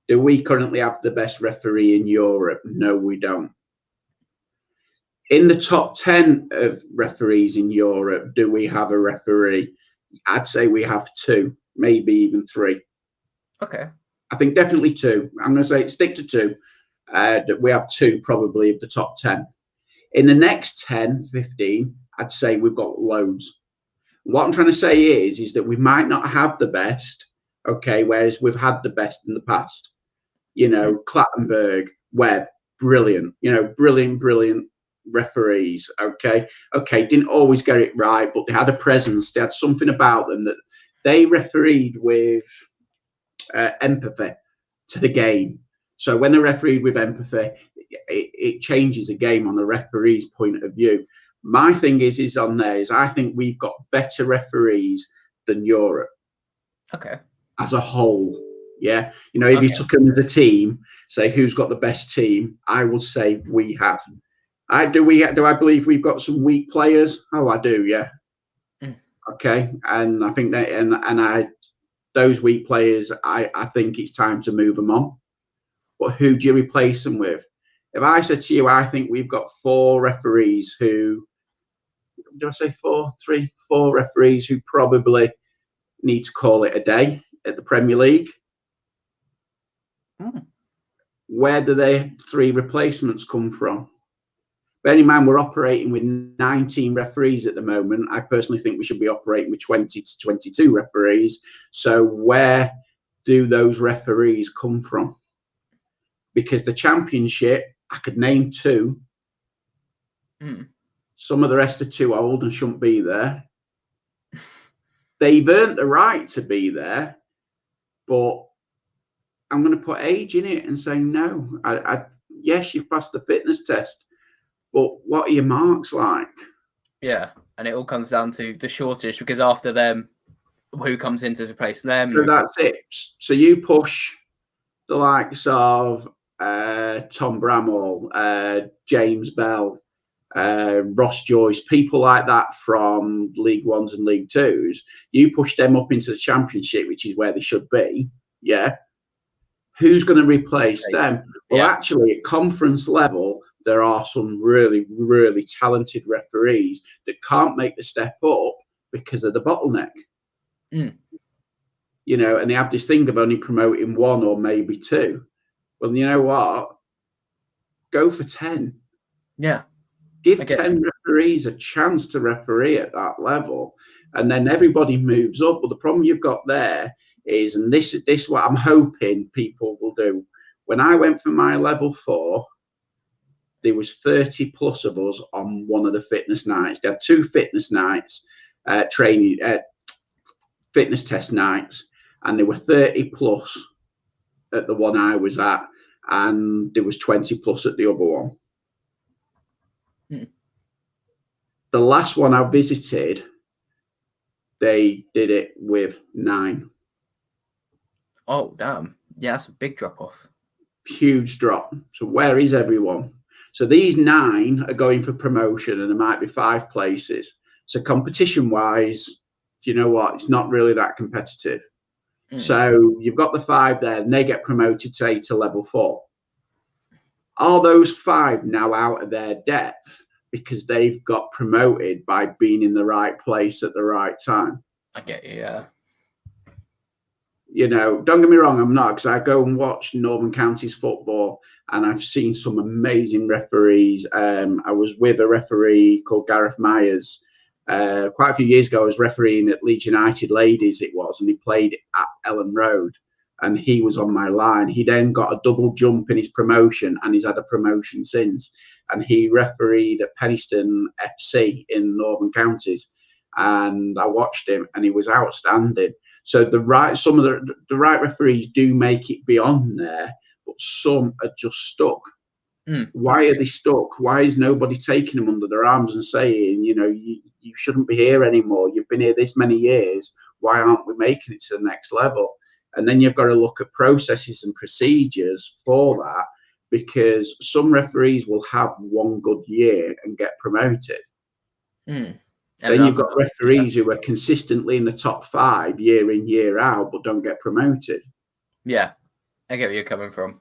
Do we currently have the best referee in Europe? No, we don't. In the top 10 of referees in Europe, do we have a referee? I'd say we have 2, maybe even 3. Okay. I think definitely 2. I'm going to say stick to 2. We have 2 probably of the top 10. In the next 10, 15, I'd say we've got loads. What I'm trying to say is that we might not have the best, okay, whereas we've had the best in the past. You know, Clattenburg, Webb, brilliant, brilliant referees, okay, didn't always get it right, but they had a presence, they had something about them that they refereed with empathy to the game. So when they refereed with empathy, it changes the game on the referee's point of view. My thing is on there is I think we've got better referees than Europe. Okay. As a whole, yeah. You know, if you took them as a team, say who's got the best team, I would say we have. Do I believe we've got some weak players? Oh, I do, yeah. Okay, and I think that, and those weak players, I think it's time to move them on. But who do you replace them with? If I said to you, I think we've got 4 referees who, do I say 4? 3, 4 referees who probably need to call it a day at the Premier League. Where do their 3 replacements come from? Bear in mind, we're operating with 19 referees at the moment. I personally think we should be operating with 20 to 22 referees. So where do those referees come from? because the Championship, I could name 2. Some of the rest are too old and shouldn't be there. They've earned the right to be there, but I'm going to put age in it and say no. Yes, you've passed the fitness test, but what are your marks like? Yeah, and it all comes down to the shortage, because after them, who comes in to replace them? So that's it. So you push the likes of Tom Bramall, James Bell, Ross Joyce, people like that from League Ones and League Twos. You push them up into the Championship, which is where they should be. Yeah. Who's going to replace them? Well, actually, at conference level, there are some really, really talented referees that can't make the step up because of the bottleneck. You know, and they have this thing of only promoting 1 or maybe 2. Well, you know what? Go for 10. Yeah. Give 10 referees a chance to referee at that level, and then everybody moves up. But the problem you've got there is, and this is what I'm hoping people will do. When I went for my level 4, there was 30 plus of us on one of the fitness nights. They had 2 fitness nights, training, fitness test nights, and there were 30 plus at the one I was at, and there was 20 plus at the other one. The last one I visited, they did it with 9. Oh, damn. Yeah, that's a big drop off. Huge drop. So where is everyone? So these 9 are going for promotion, and there might be 5 places. So competition wise, do you know what? It's not really that competitive. So you've got the 5 there, and they get promoted, say, to level 4. Are those 5 now out of their depth because they've got promoted by being in the right place at the right time? I get you, yeah. You know, don't get me wrong, I'm not, because I go and watch Northern Counties football, and I've seen some amazing referees. I was with a referee called Gareth Myers quite a few years ago. I was refereeing at Leeds United Ladies, it was, and he played at Ellen Road, and he was on my line. He then got a double jump in his promotion, and he's had a promotion since. And he refereed at Penistone FC in Northern Counties, and I watched him, and he was outstanding. So some of the right referees do make it beyond there, but some are just stuck. Why are they stuck? Why is nobody taking them under their arms and saying, you know, you shouldn't be here anymore. You've been here this many years. Why aren't we making it to the next level? And then you've got to look at processes and procedures for that, because some referees will have one good year and get promoted. Then you've got referees who are consistently in the top 5 year in, year out, but don't get promoted. Yeah, I get where you're coming from.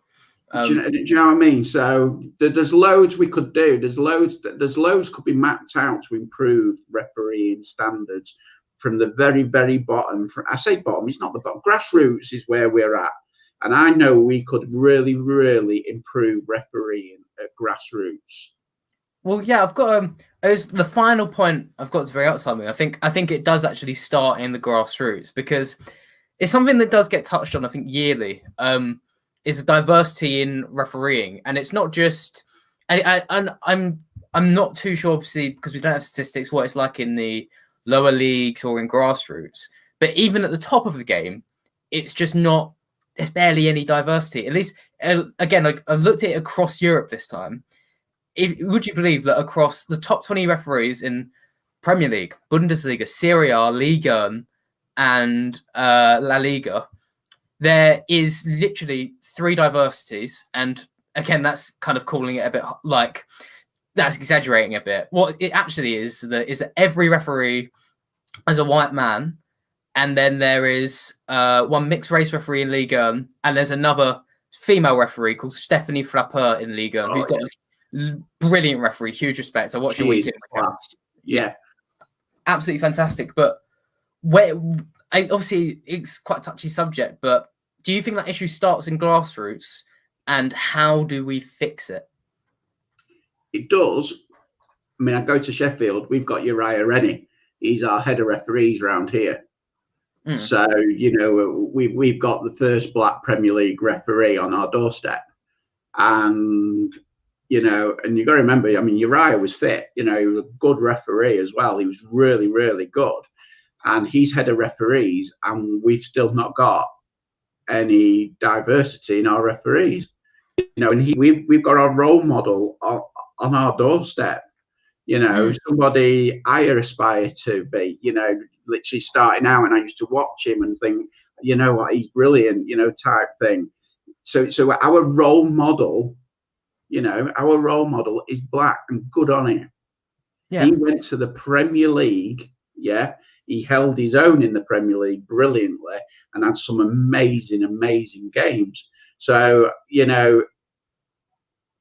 Do you know what I mean? So there's loads we could do. There's loads could be mapped out to improve refereeing standards from the very, very bottom. I say bottom, it's not the bottom. Grassroots is where we're at. And I know we could really, really improve refereeing at grassroots. Well, yeah, I've got the final point I've got to bring out something. I think it does actually start in the grassroots, because it's something that does get touched on, I think, yearly. Is a diversity in refereeing, and it's not just. I'm not too sure, obviously, because we don't have statistics, what it's like in the lower leagues or in grassroots. But even at the top of the game, it's just not. There's barely any diversity. At least, again, I've looked at it across Europe this time. Would you believe that across the top 20 referees in Premier League, Bundesliga, Serie A, Liga, and La Liga, there is literally 3 diversities? And again, that's kind of calling it a bit like, that's exaggerating a bit. What it actually is that every referee is a white man, and then there is one mixed race referee in Liga, and there's another female referee called Stephanie Frappeur in Liga, who's got a brilliant referee, huge respect. I watched a week. Yeah, absolutely fantastic. But obviously it's quite a touchy subject, but do you think that issue starts in grassroots, and how do we fix it? It does. I mean, I go to Sheffield, we've got Uriah Rennie. He's our head of referees around here. So, you know, we've got the first black Premier League referee on our doorstep. And you know, and you got to remember, I mean, Uriah was fit. You know, he was a good referee as well. He was really, really good. And he's head of referees, and we've still not got any diversity in our referees. You know, and we've got our role model on our doorstep. You know, somebody I aspire to be. You know, literally starting out, and I used to watch him and think, you know what, he's brilliant. You know, type thing. So our role model, you know, our role model is black, and good on him. Yeah. He went to the Premier League. Yeah. He held his own in the Premier League brilliantly and had some amazing, amazing games. So, you know,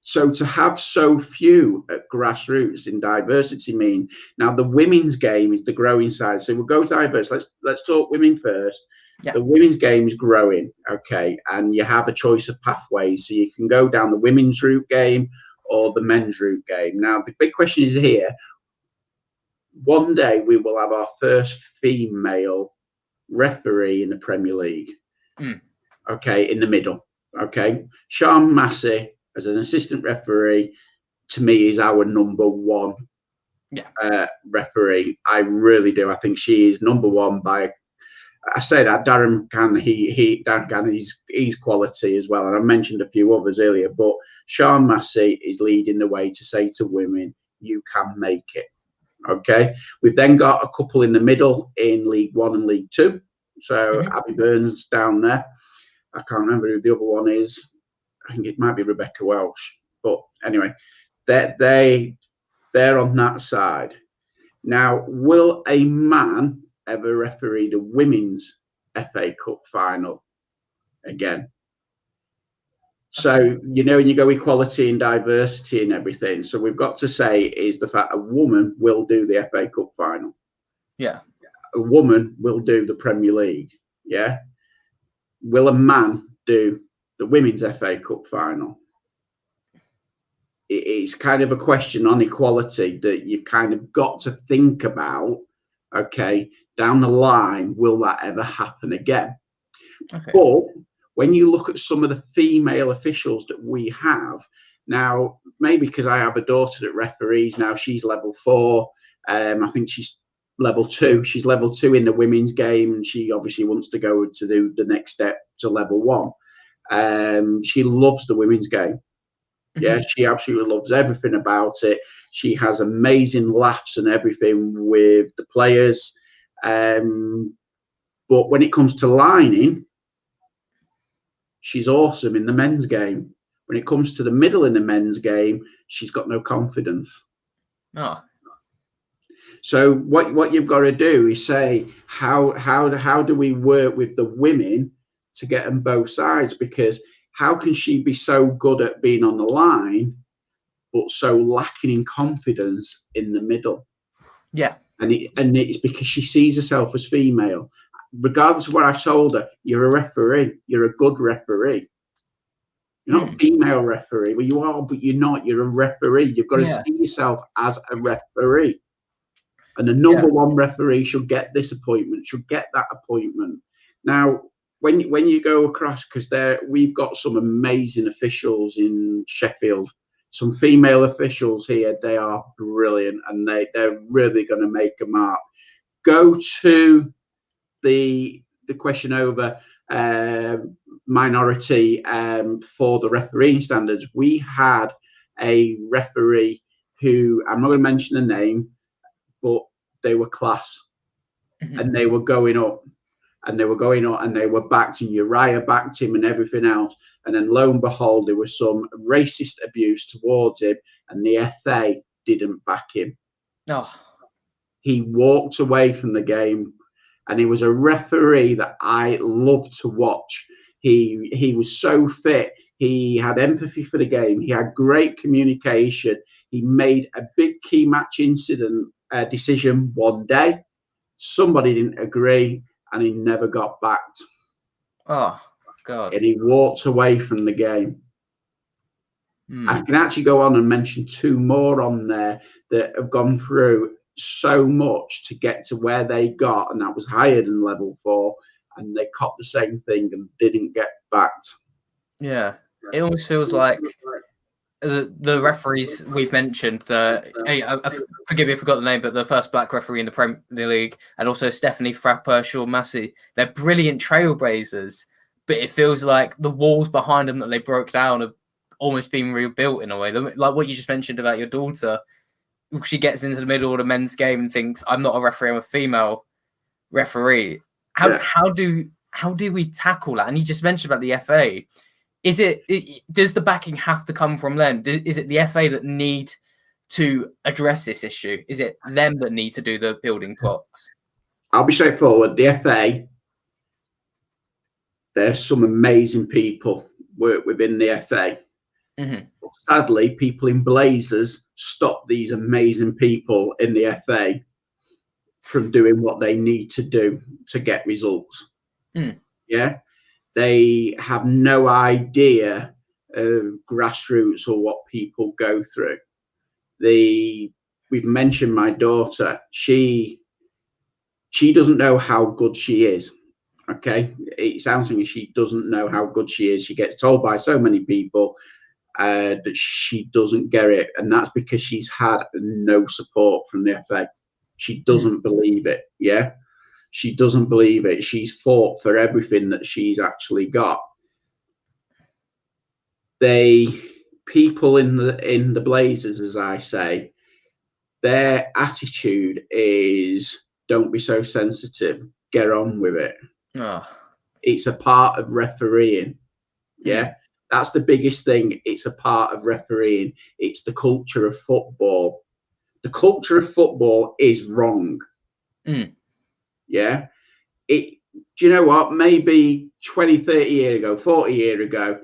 so to have so few at grassroots in diversity mean now the women's game is the growing side. So we'll go diverse. Let's talk women first. Yeah. The women's game is growing, okay, and you have a choice of pathways. So you can go down the women's route game or the men's route game. Now the big question is here. One day we will have our first female referee in the Premier League. Okay, in the middle. Okay, Sian Massey as an assistant referee, to me, is our number one referee. I really do. I think she is number one by. I say that Darren England, he's quality as well, and I mentioned a few others earlier. But Sian Massey is leading the way to say to women, "You can make it." Okay, we've then got a couple in the middle in League One and League Two. So Abby Burns down there. I can't remember who the other one is. I think it might be Rebecca Welsh. But anyway, they're on that side. Now, will a man ever referee the women's FA Cup final again? So, you know, when you go equality and diversity and everything, so we've got to say is the fact a woman will do the FA Cup final. Yeah. A woman will do the Premier League. Yeah. Will a man do the women's FA Cup final? It's kind of a question on equality that you've kind of got to think about. Okay, down the line, will that ever happen again? Okay. But when you look at some of the female officials that we have now, maybe because I have a daughter that referees now, she's level 4. I think she's level 2. She's level 2 in the women's game, and she obviously wants to go to do the next step to level 1. She loves the women's game. Yeah, she absolutely loves everything about it. She has amazing laughs and everything with the players. But when it comes to lining, she's awesome in the men's game. When it comes to the middle in the men's game, she's got no confidence. Oh. So what you've got to do is say, how do we work with the women to get them both sides? Because how can she be so good at being on the line, but so lacking in confidence in the middle? Yeah. And it's because she sees herself as female. Regardless of what I've told her, you're a referee. You're a good referee. You're not a female referee. Well, you are, but you're not. You're a referee. You've got to see yourself as a referee. And the number one referee should get this appointment, should get that appointment. Now, when you go across, because we've got some amazing officials in Sheffield, some female officials here, they are brilliant, and they're really going to make a mark. Go to the question over minority for the refereeing standards. We had a referee who, I'm not going to mention the name, but they were class, and they were going up. And they were backed, and Uriah backed him and everything else. And then lo and behold, there was some racist abuse towards him, and the FA didn't back him. Oh. He walked away from the game, and he was a referee that I loved to watch. He was so fit. He had empathy for the game. He had great communication. He made a big key match incident decision one day. Somebody didn't agree, and he never got backed. Oh, God. And he walked away from the game. I can actually go on and mention 2 more on there that have gone through so much to get to where they got, and that was higher than level 4, and they copped the same thing and didn't get backed. Yeah. it almost feels like the referees we've mentioned, forgive me if I forgot the name, but the first black referee in the Premier League, and also Stephanie Frappeur-Shaw-Massey, they're brilliant trailblazers, but it feels like the walls behind them that they broke down have almost been rebuilt in a way. Like what you just mentioned about your daughter, she gets into the middle of the men's game and thinks, I'm not a referee, I'm a female referee. How do we tackle that? And you just mentioned about the FA. Does the backing have to come from them? Is it the FA that need to address this issue? Is it them that need to do the building blocks? I'll be straightforward. The FA, there's some amazing people work within the FA. Mm-hmm. Sadly, people in blazers stop these amazing people in the FA from doing what they need to do to get results. Yeah. They have no idea of grassroots or what people go through. We've mentioned my daughter. She doesn't know how good she is. Okay, it sounds like she doesn't know how good she is. She gets told by so many people that she doesn't get it, and that's because she's had no support from the FA. She doesn't believe it. Yeah. She doesn't believe it. She's fought for everything that she's actually got. People in the Blazers, as I say, their attitude is don't be so sensitive. Get on with it. Oh. It's a part of refereeing. Yeah. That's the biggest thing. It's a part of refereeing. It's the culture of football. The culture of football is wrong. Yeah. Do you know what? Maybe 20, 30 years ago, 40 years ago,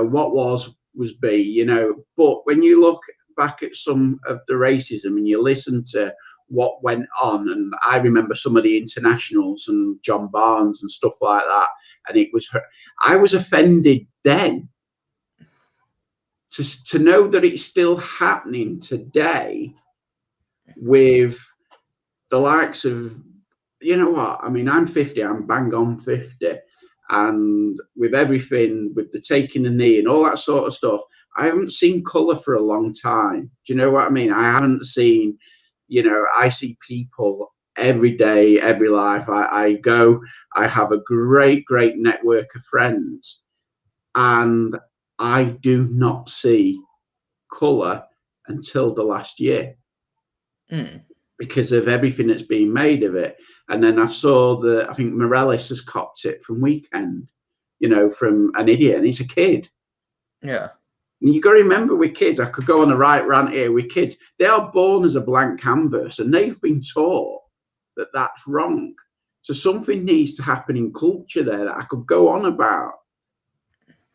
what was be, but when you look back at some of the racism and you listen to what went on, and I remember some of the internationals and John Barnes and stuff like that, and I was offended then to know that it's still happening today with the likes of, you know what? I mean, I'm 50, I'm bang on 50. And with everything, with the taking the knee and all that sort of stuff, I haven't seen colour for a long time. Do you know what I mean? I haven't seen, I see people every day, every life. I have a great, great network of friends. And I do not see colour until the last year. Because of everything that's been made of it. And then I saw I think Morales has copped it from Weekend, from an idiot, and he's a kid. Yeah. And you got to remember with kids, I could go on a right rant here with kids. They are born as a blank canvas and they've been taught that that's wrong. So something needs to happen in culture there that I could go on about.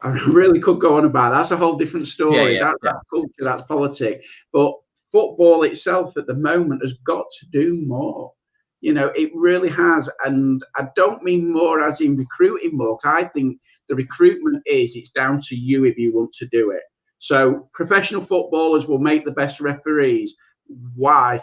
I really could go on about. That's a whole different story. That's culture, that's politics. But football itself at the moment has got to do more. It really has. And I don't mean more as in recruiting more, because I think the recruitment it's down to you if you want to do it. So professional footballers will make the best referees. Why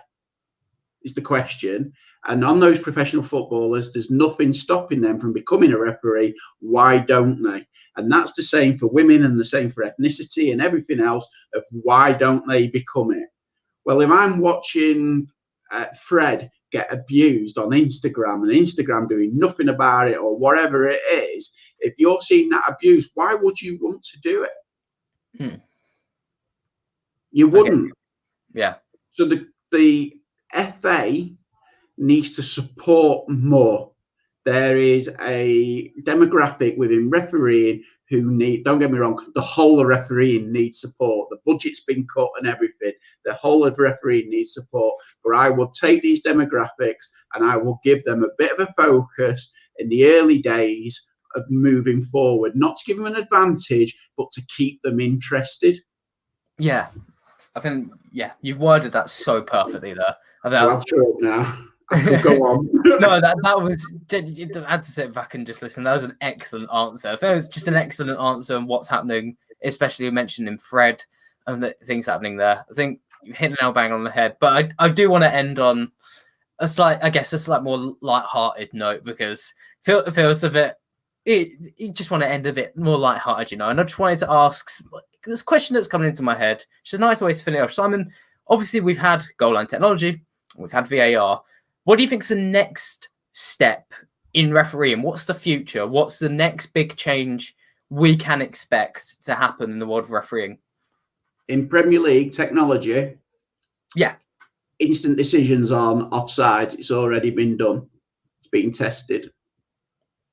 is the question. And on those professional footballers, there's nothing stopping them from becoming a referee. Why don't they? And that's the same for women and the same for ethnicity and everything else of why don't they become it? Well, if I'm watching Fred get abused on Instagram and Instagram doing nothing about it or whatever it is, if you're seeing that abuse, why would you want to do it? You wouldn't. Okay. Yeah. So the FA needs to support more. There is a demographic within refereeing who don't get me wrong, the whole of refereeing needs support. The budget's been cut and everything. The whole of refereeing needs support. But I will take these demographics and I will give them a bit of a focus in the early days of moving forward, not to give them an advantage, but to keep them interested. Yeah. I think, you've worded that so perfectly there. I'll shut up now. I could go on. No, that was, I had to sit back and just listen. That was an excellent answer. I think it was just an excellent answer on what's happening, especially mentioning Fred and the things happening there. I think you hit the nail bang on the head. But I do want to end on a slight more light-hearted note, because it feels a bit you just want to end a bit more lighthearted, and I just wanted to ask this question that's coming into my head. It's a nice way to finish off. Simon, obviously we've had goal line technology, we've had VAR. What do you think's the next step in refereeing? What's the future? What's the next big change we can expect to happen in the world of refereeing? In Premier League technology, yeah, instant decisions on offside. It's already been done. It's being tested.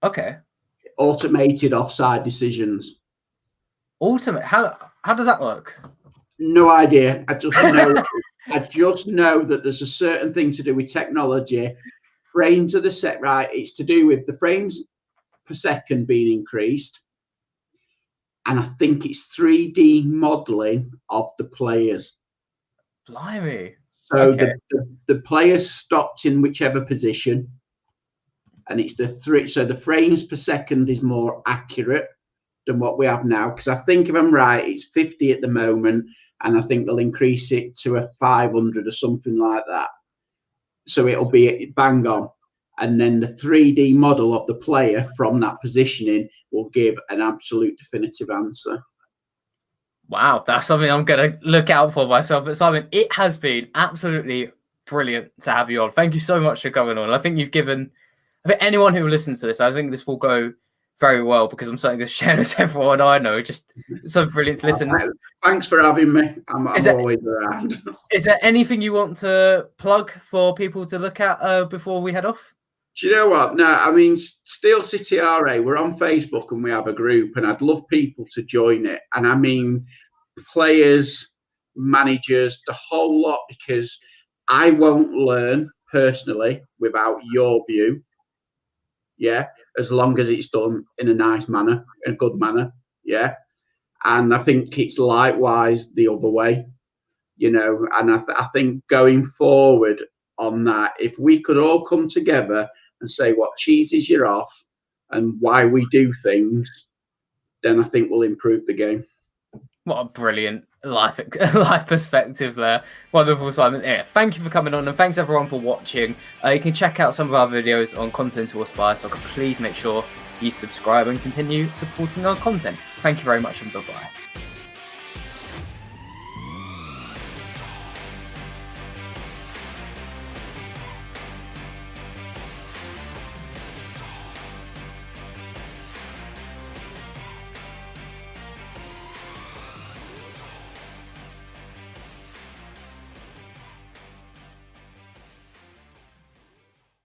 Okay. Automated offside decisions. How does that work? No idea. I just know. I just know that there's a certain thing to do with technology. Frames are the set right. It's to do with the frames per second being increased, and I think it's 3D modelling of the players. Blimey. So okay. the players stopped in whichever position, and it's so the frames per second is more accurate than what we have now. Because I think if I'm right, it's 50 at the moment, and I think they'll increase it to a 500 or something like that. So it'll be bang on. And then the 3D model of the player from that positioning will give an absolute definitive answer. Wow, that's something I'm going to look out for myself. But Simon, it has been absolutely brilliant to have you on. Thank you so much for coming on. I think you've given, anyone who listens to this, I think this will go very well, because I'm certainly going to share this with everyone I know. Just so brilliant to listen. Thanks for having me. I'm always around. Is there anything you want to plug for people to look at before we head off? Do you know what? No, I mean, Steel City RA, we're on Facebook and we have a group, and I'd love people to join it. And I mean, players, managers, the whole lot, because I won't learn personally without your view. Yeah, as long as it's done in a nice manner, in a good manner. Yeah. And I think it's likewise the other way, and I think going forward on that, if we could all come together and say what cheeses you're off and why we do things, then I think we'll improve the game. What a brilliant life perspective there. Wonderful, Simon. Yeah, thank you for coming on, and thanks everyone for watching. You can check out some of our videos on Continental Aspire, so please make sure you subscribe and continue supporting our content. Thank you very much, and bye-bye.